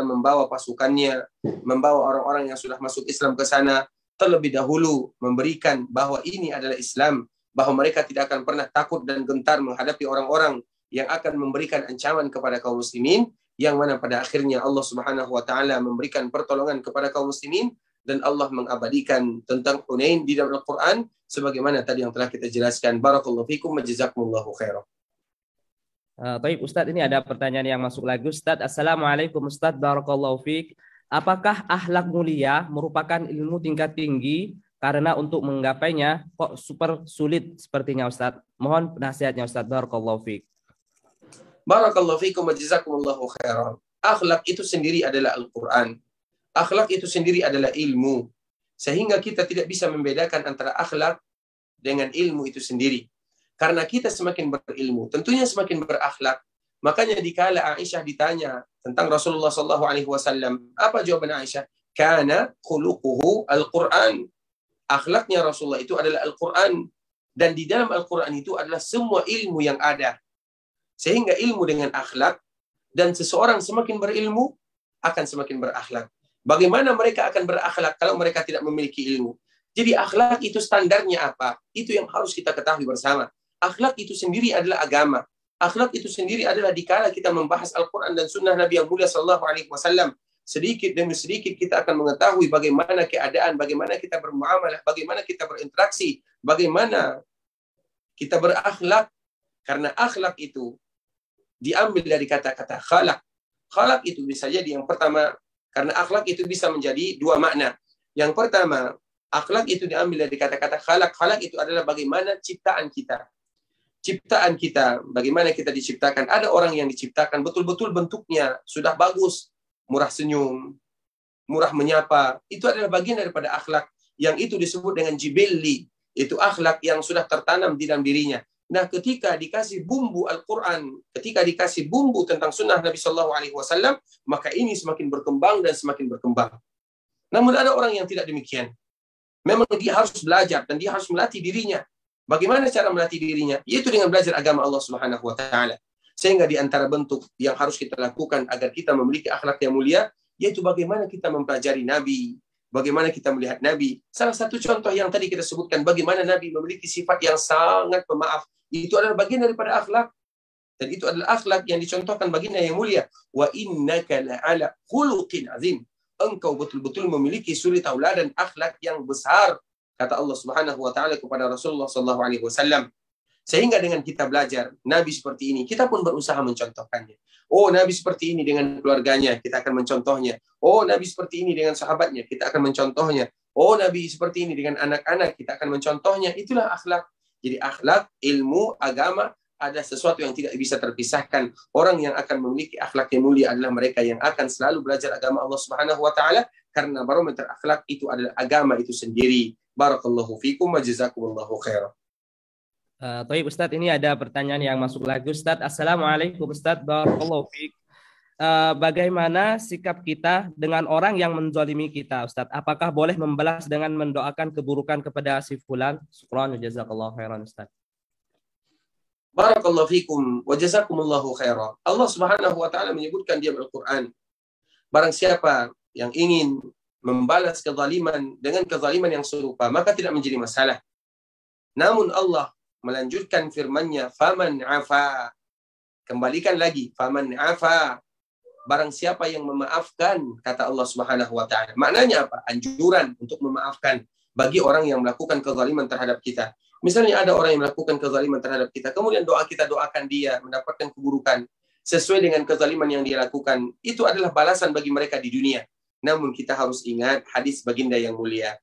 membawa pasukannya, membawa orang-orang yang sudah masuk Islam ke sana, terlebih dahulu memberikan bahwa ini adalah Islam, bahwa mereka tidak akan pernah takut dan gentar menghadapi orang-orang yang akan memberikan ancaman kepada kaum muslimin, yang mana pada akhirnya Allah Subhanahu wa taala memberikan pertolongan kepada kaum muslimin dan Allah mengabadikan tentang Hunain di dalam Al-Qur'an sebagaimana tadi yang telah kita jelaskan. Barakallahu fikum wa jazakumullahu khairan. Baik Ustadz, ini ada pertanyaan yang masuk lagi Ustadz. Assalamualaikum Ustadz, barakallahu fiik. Apakah akhlak mulia merupakan ilmu tingkat tinggi karena untuk menggapainya kok super sulit sepertinya Ustadz? Mohon nasihatnya Ustadz, barakallahu fiik. Barakallahu fikum wa jazakumullahu khairan. Akhlak itu sendiri adalah Al-Quran. Akhlak itu sendiri adalah ilmu. Sehingga kita tidak bisa membedakan antara akhlak dengan ilmu itu sendiri. Karena kita semakin berilmu, tentunya semakin berakhlak. Makanya dikala Aisyah ditanya tentang Rasulullah SAW, apa jawaban Aisyah? Kana khuluquhu Al-Quran. Akhlaknya Rasulullah itu adalah Al-Quran. Dan di dalam Al-Quran itu adalah semua ilmu yang ada. Sehingga ilmu dengan akhlak, dan seseorang semakin berilmu, akan semakin berakhlak. Bagaimana mereka akan berakhlak kalau mereka tidak memiliki ilmu? Jadi akhlak itu standarnya apa? Itu yang harus kita ketahui bersama. Akhlak itu sendiri adalah agama. Akhlak itu sendiri adalah dikala kita membahas Al-Quran dan Sunnah Nabi yang mulia SAW. Sedikit demi sedikit kita akan mengetahui bagaimana keadaan, bagaimana kita bermuamalah, bagaimana kita berinteraksi, bagaimana kita berakhlak. Karena akhlak itu diambil dari kata-kata khalaq. Khalaq itu bisa jadi yang pertama, karena akhlak itu bisa menjadi dua makna. Yang pertama, akhlak itu diambil dari kata-kata khalaq. Khalaq itu adalah bagaimana ciptaan kita. Ciptaan kita, bagaimana kita diciptakan. Ada orang yang diciptakan betul-betul bentuknya sudah bagus, murah senyum, murah menyapa. Itu adalah bagian daripada akhlak yang itu disebut dengan jibilli. Itu akhlak yang sudah tertanam di dalam dirinya. Nah, ketika dikasih bumbu Al-Quran, ketika dikasih bumbu tentang sunnah Nabi SAW, maka ini semakin berkembang dan semakin berkembang. Namun ada orang yang tidak demikian. Memang dia harus belajar dan dia harus melatih dirinya. Bagaimana cara melatih dirinya? Yaitu dengan belajar agama Allah Subhanahu wa taala. Sehingga di antara bentuk yang harus kita lakukan agar kita memiliki akhlak yang mulia, yaitu bagaimana kita mempelajari Nabi, bagaimana kita melihat Nabi. Salah satu contoh yang tadi kita sebutkan, bagaimana Nabi memiliki sifat yang sangat pemaaf. Itu adalah bagian daripada akhlak. Dan itu adalah akhlak yang dicontohkan baginda yang mulia. Wa innaka la'ala khuluqin azim. Engkau betul-betul memiliki suri tauladan akhlak yang besar, kata Allah Subhanahu wa taala kepada Rasulullah sallallahu alaihi wasallam. Sehingga dengan kita belajar Nabi seperti ini, kita pun berusaha mencontohkannya. Oh, Nabi seperti ini dengan keluarganya, kita akan mencontohnya. Oh, Nabi seperti ini dengan sahabatnya, kita akan mencontohnya. Oh, Nabi seperti ini dengan anak-anak, kita akan mencontohnya. Itulah akhlak. Jadi akhlak, ilmu, agama ada sesuatu yang tidak bisa terpisahkan. Orang yang akan memiliki akhlak yang mulia adalah mereka yang akan selalu belajar agama Allah Subhanahu wa taala, karena barometer akhlak itu adalah agama itu sendiri. Barakallahu fikum wa jazakumullahu khairan. Baik Ustadz, ini ada pertanyaan yang masuk lagi Ustadz. Assalamualaikum Ustadz, barakallahu fiik. Bagaimana sikap kita dengan orang yang menzalimi kita Ustadz? Apakah boleh membalas dengan mendoakan keburukan kepada si fulan? Syukran, jazakallahu khairan Ustadz. Barakallahu fikum wa jazakumullahu khairan. Allah Subhanahu wa taala menyebutkan di Al-Qur'an, barang siapa yang ingin membalas kezaliman dengan kezaliman yang serupa, maka tidak menjadi masalah. Namun Allah melanjutkan firman-Nya, faman afa. Kembalikan lagi, faman afa. Barang siapa yang memaafkan, kata Allah Subhanahu wa taala. Maknanya apa? Anjuran untuk memaafkan bagi orang yang melakukan kezaliman terhadap kita. Misalnya ada orang yang melakukan kezaliman terhadap kita, kemudian kita doakan dia mendapatkan keburukan sesuai dengan kezaliman yang dia lakukan. Itu adalah balasan bagi mereka di dunia. Namun kita harus ingat hadis baginda yang mulia.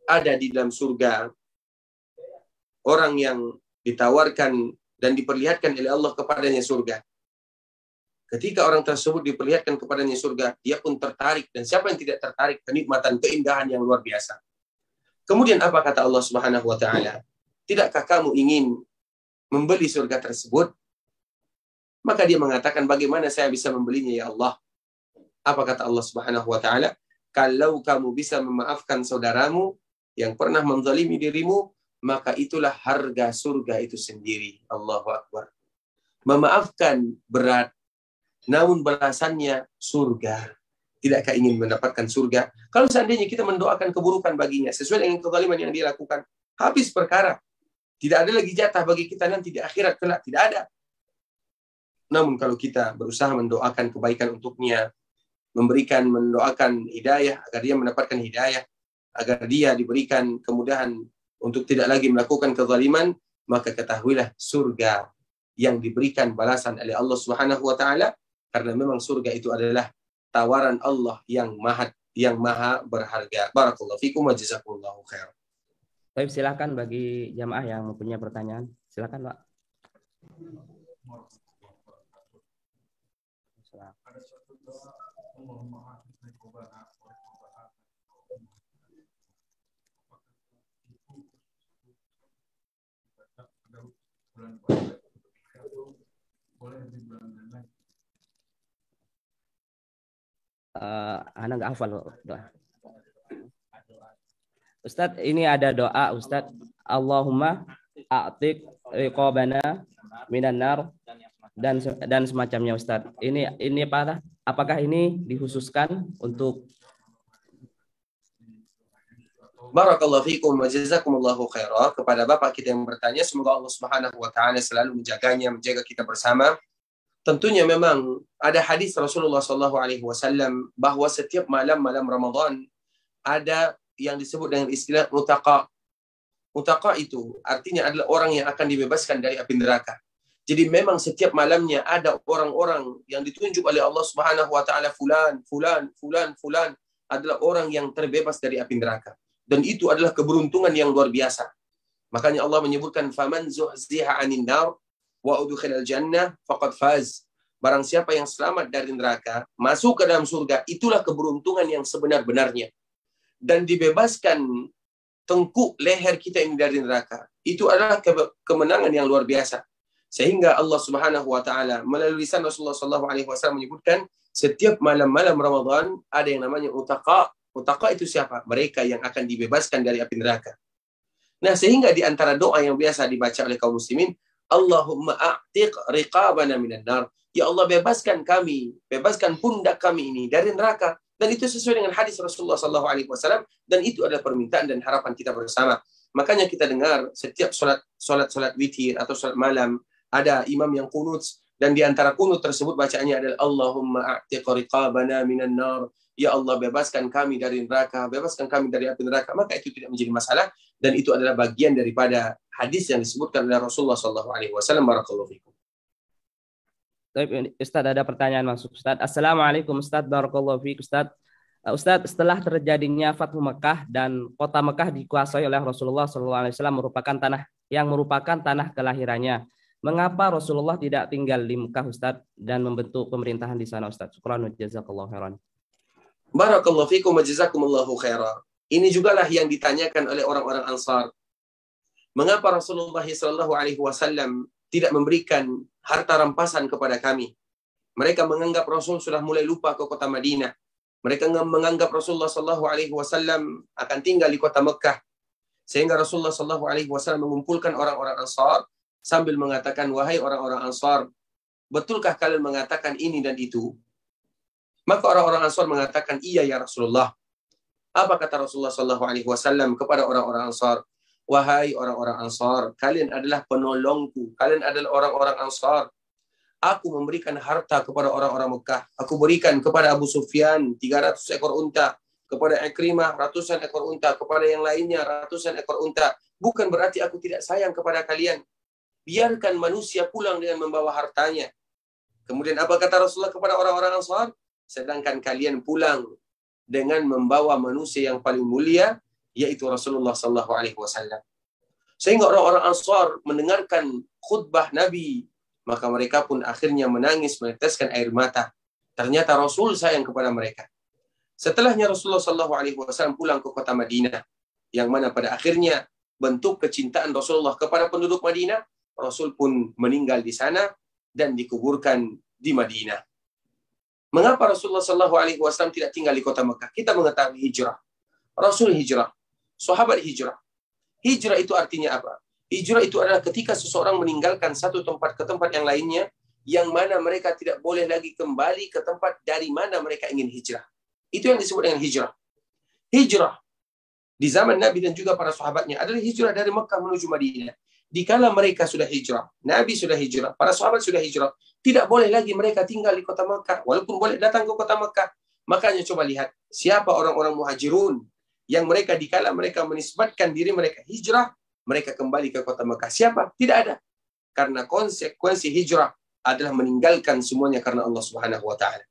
Ada di dalam surga orang yang ditawarkan dan diperlihatkan oleh Allah kepadanya surga. Ketika orang tersebut diperlihatkan kepadanya surga, dia pun tertarik. Dan siapa yang tidak tertarik? Kenikmatan, keindahan yang luar biasa. Kemudian apa kata Allah Subhanahu wa taala? Tidakkah kamu ingin membeli surga tersebut? Maka dia mengatakan, bagaimana saya bisa membelinya ya Allah? Apa kata Allah Subhanahu wa taala? Kalau kamu bisa memaafkan saudaramu yang pernah menzalimi dirimu, maka itulah harga surga itu sendiri. Allahu Akbar. Memaafkan berat, namun balasannya surga. Tidakkah ingin mendapatkan surga? Kalau seandainya kita mendoakan keburukan baginya, sesuai dengan kezaliman yang dia lakukan, habis perkara. Tidak ada lagi jatah bagi kita nanti di akhirat kelak. Tidak ada. Namun kalau kita berusaha mendoakan kebaikan untuknya, mendoakan hidayah, agar dia mendapatkan hidayah, agar dia diberikan kemudahan untuk tidak lagi melakukan kezaliman, maka ketahuilah surga yang diberikan balasan oleh Allah Subhanahu wa taala, karena memang surga itu adalah tawaran Allah yang maha berharga. Barakallahu fikum wa jazakumullahu khair. Baik, silakan bagi jamaah yang mempunyai pertanyaan. Silakan, Pak. Anak nggak hafal doa. Ustadz, ini ada doa Ustadz. Allahumma a'tiq riqabana minan nar dan semacamnya Ustadz. Ini apa? Apakah ini dikhususkan untuk? Barakallahu fikum wa jazakumullahu khairan. Kepada Bapak kita yang bertanya, semoga Allah Subhanahu wa taala selalu menjaganya, menjaga kita bersama. Tentunya memang ada hadis Rasulullah SAW bahwa setiap malam-malam Ramadan ada yang disebut dengan istilah mutaqa. Mutaqa itu artinya adalah orang yang akan dibebaskan dari api neraka. Jadi memang setiap malamnya ada orang-orang yang ditunjuk oleh Allah Subhanahu wa taala, fulan adalah orang yang terbebas dari api neraka. Dan itu adalah keberuntungan yang luar biasa. Makanya Allah menyebutkan faman zuhziha 'anil nar wa udkhilal jannah faqad faz. Barang siapa yang selamat dari neraka, masuk ke dalam surga, itulah keberuntungan yang sebenar-benarnya. Dan dibebaskan tengkuk leher kita ini dari neraka, itu adalah kemenangan yang luar biasa. Sehingga Allah Subhanahu wa taala melalui lisan Rasulullah SAW menyebutkan setiap malam-malam Ramadan ada yang namanya utaqa. Utaqa itu siapa? Mereka yang akan dibebaskan dari api neraka. Nah, sehingga di antara doa yang biasa dibaca oleh kaum muslimin, Allahumma a'tiq riqabana minan nar. Ya Allah, bebaskan kami, bebaskan pundak kami ini dari neraka. Dan itu sesuai dengan hadis Rasulullah SAW, dan itu adalah permintaan dan harapan kita bersama. Makanya kita dengar setiap solat witir atau solat malam ada imam yang kunut, dan di antara kunut tersebut bacaannya adalah Allahumma a'tiq riqabana minan nar. Ya Allah, bebaskan kami dari neraka, bebaskan kami dari api neraka. Maka itu tidak menjadi masalah, dan itu adalah bagian daripada hadis yang disebutkan oleh Rasulullah SAW. Barakallahu fikum. Ustaz, ada pertanyaan masuk Ustaz. Assalamualaikum Ustaz, barakallahu fiik Ustaz. Ustaz, setelah terjadinya Fathu Mekah dan kota Mekah dikuasai oleh Rasulullah SAW merupakan tanah kelahirannya. Mengapa Rasulullah tidak tinggal di Mekah Ustaz dan membentuk pemerintahan di sana Ustaz? Syukran wa jazakallahu khairan. Barakallahu fikum wa jazakumullahu khairan. Ini jugalah yang ditanyakan oleh orang-orang Ansar. Mengapa Rasulullah SAW tidak memberikan harta rampasan kepada kami? Mereka menganggap Rasul sudah mulai lupa ke kota Madinah. Mereka menganggap Rasulullah SAW akan tinggal di kota Mekah. Sehingga Rasulullah SAW mengumpulkan orang-orang Ansar sambil mengatakan, wahai orang-orang Ansar, betulkah kalian mengatakan ini dan itu? Maka orang-orang Ansar mengatakan, iya ya Rasulullah. Apa kata Rasulullah SAW kepada orang-orang Ansar? Wahai orang-orang Ansar, kalian adalah penolongku. Kalian adalah orang-orang Ansar. Aku memberikan harta kepada orang-orang Mekah. Aku berikan kepada Abu Sufyan 300 ekor unta. Kepada Ikrimah ratusan ekor unta. Kepada yang lainnya ratusan ekor unta. Bukan berarti aku tidak sayang kepada kalian. Biarkan manusia pulang dengan membawa hartanya. Kemudian apa kata Rasulullah kepada orang-orang Ansar? Sedangkan kalian pulang dengan membawa manusia yang paling mulia, yaitu Rasulullah SAW. Sehingga orang-orang Ansar mendengarkan khutbah Nabi, maka mereka pun akhirnya menangis, meneteskan air mata. Ternyata Rasul sayang kepada mereka. Setelahnya Rasulullah SAW pulang ke kota Madinah, yang mana pada akhirnya bentuk kecintaan Rasulullah kepada penduduk Madinah, Rasul pun meninggal di sana dan dikuburkan di Madinah. Mengapa Rasulullah SAW tidak tinggal di kota Mekah? Kita mengetahui hijrah. Rasul hijrah. Sahabat hijrah. Hijrah itu artinya apa? Hijrah itu adalah ketika seseorang meninggalkan satu tempat ke tempat yang lainnya, yang mana mereka tidak boleh lagi kembali ke tempat dari mana mereka ingin hijrah. Itu yang disebut dengan hijrah. Hijrah di zaman Nabi dan juga para sahabatnya adalah hijrah dari Mekah menuju Madinah. Dikala mereka sudah hijrah, Nabi sudah hijrah, para sahabat sudah hijrah, tidak boleh lagi mereka tinggal di kota Mekah, walaupun boleh datang ke kota Mekah. Makanya coba lihat, siapa orang-orang muhajirun yang mereka dikala mereka menisbatkan diri mereka hijrah, mereka kembali ke kota Mekah. Siapa? Tidak ada. Karena konsekuensi hijrah adalah meninggalkan semuanya karena Allah Subhanahu wa taala.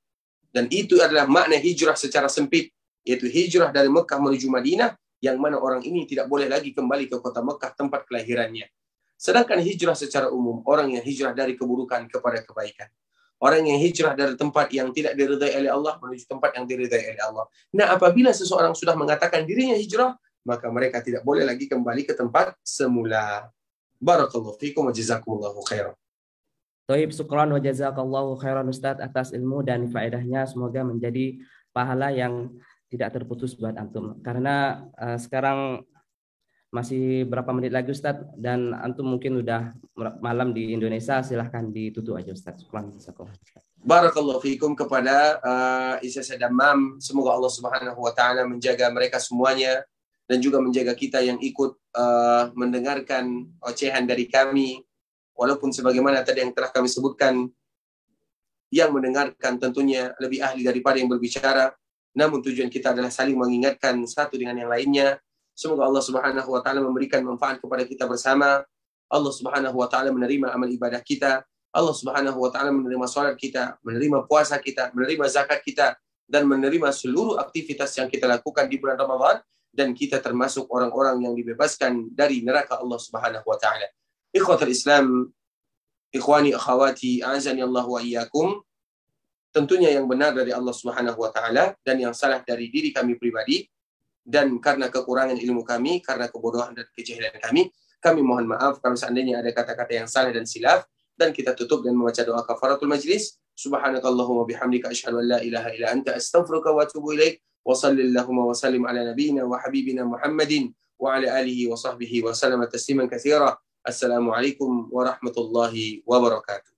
Dan itu adalah makna hijrah secara sempit, yaitu hijrah dari Mekah menuju Madinah, yang mana orang ini tidak boleh lagi kembali ke kota Mekah tempat kelahirannya. Sedangkan hijrah secara umum, orang yang hijrah dari keburukan kepada kebaikan. Orang yang hijrah dari tempat yang tidak diridai oleh Allah menuju tempat yang diridai oleh Allah. Nah, apabila seseorang sudah mengatakan dirinya hijrah, maka mereka tidak boleh lagi kembali ke tempat semula. Barakallahu fikum wa jazakumullahu khairan. Thaib, syukran wa jazakallahu khairan Ustaz atas ilmu dan faedahnya. Semoga menjadi pahala yang tidak terputus buat antum. Karena sekarang masih berapa menit lagi Ustaz, dan antum mungkin udah malam di Indonesia, silahkan ditutup aja Ustaz. Syukran. Barakallahu fikum kepada Isya Damam. Semoga Allah Subhanahu wa taala menjaga mereka semuanya dan juga menjaga kita yang ikut mendengarkan ocehan dari kami. Walaupun sebagaimana tadi yang telah kami sebutkan, yang mendengarkan tentunya lebih ahli daripada yang berbicara. Namun tujuan kita adalah saling mengingatkan satu dengan yang lainnya. Semoga Allah Subhanahu wa taala memberikan manfaat kepada kita bersama. Allah Subhanahu wa taala menerima amal ibadah kita. Allah Subhanahu wa taala menerima salat kita, menerima puasa kita, menerima zakat kita, dan menerima seluruh aktivitas yang kita lakukan di bulan Ramadan, dan kita termasuk orang-orang yang dibebaskan dari neraka Allah Subhanahu wa taala. Ikhwatul Islam, ikhwani akhawati, a'azani Allah wa iyyakum. Tentunya yang benar dari Allah Subhanahu wa taala dan yang salah dari diri kami pribadi. Dan karena kekurangan ilmu kami, karena kebodohan dan kejahilan kami mohon maaf kalau seandainya ada kata-kata yang salah dan silaf. Dan kita tutup dengan membaca doa kafaratul majlis. Subhanakallahumma bihamdika asyhadu an la ilaha illa anta astaghfiruka wa atubu ilaik. Wa sallallahu wa sallim ala nabiyyina wa habibina Muhammadin wa ala alihi wa sahbihi wa sallama tasliman katsira. Assalamualaikum warahmatullahi wabarakatuh.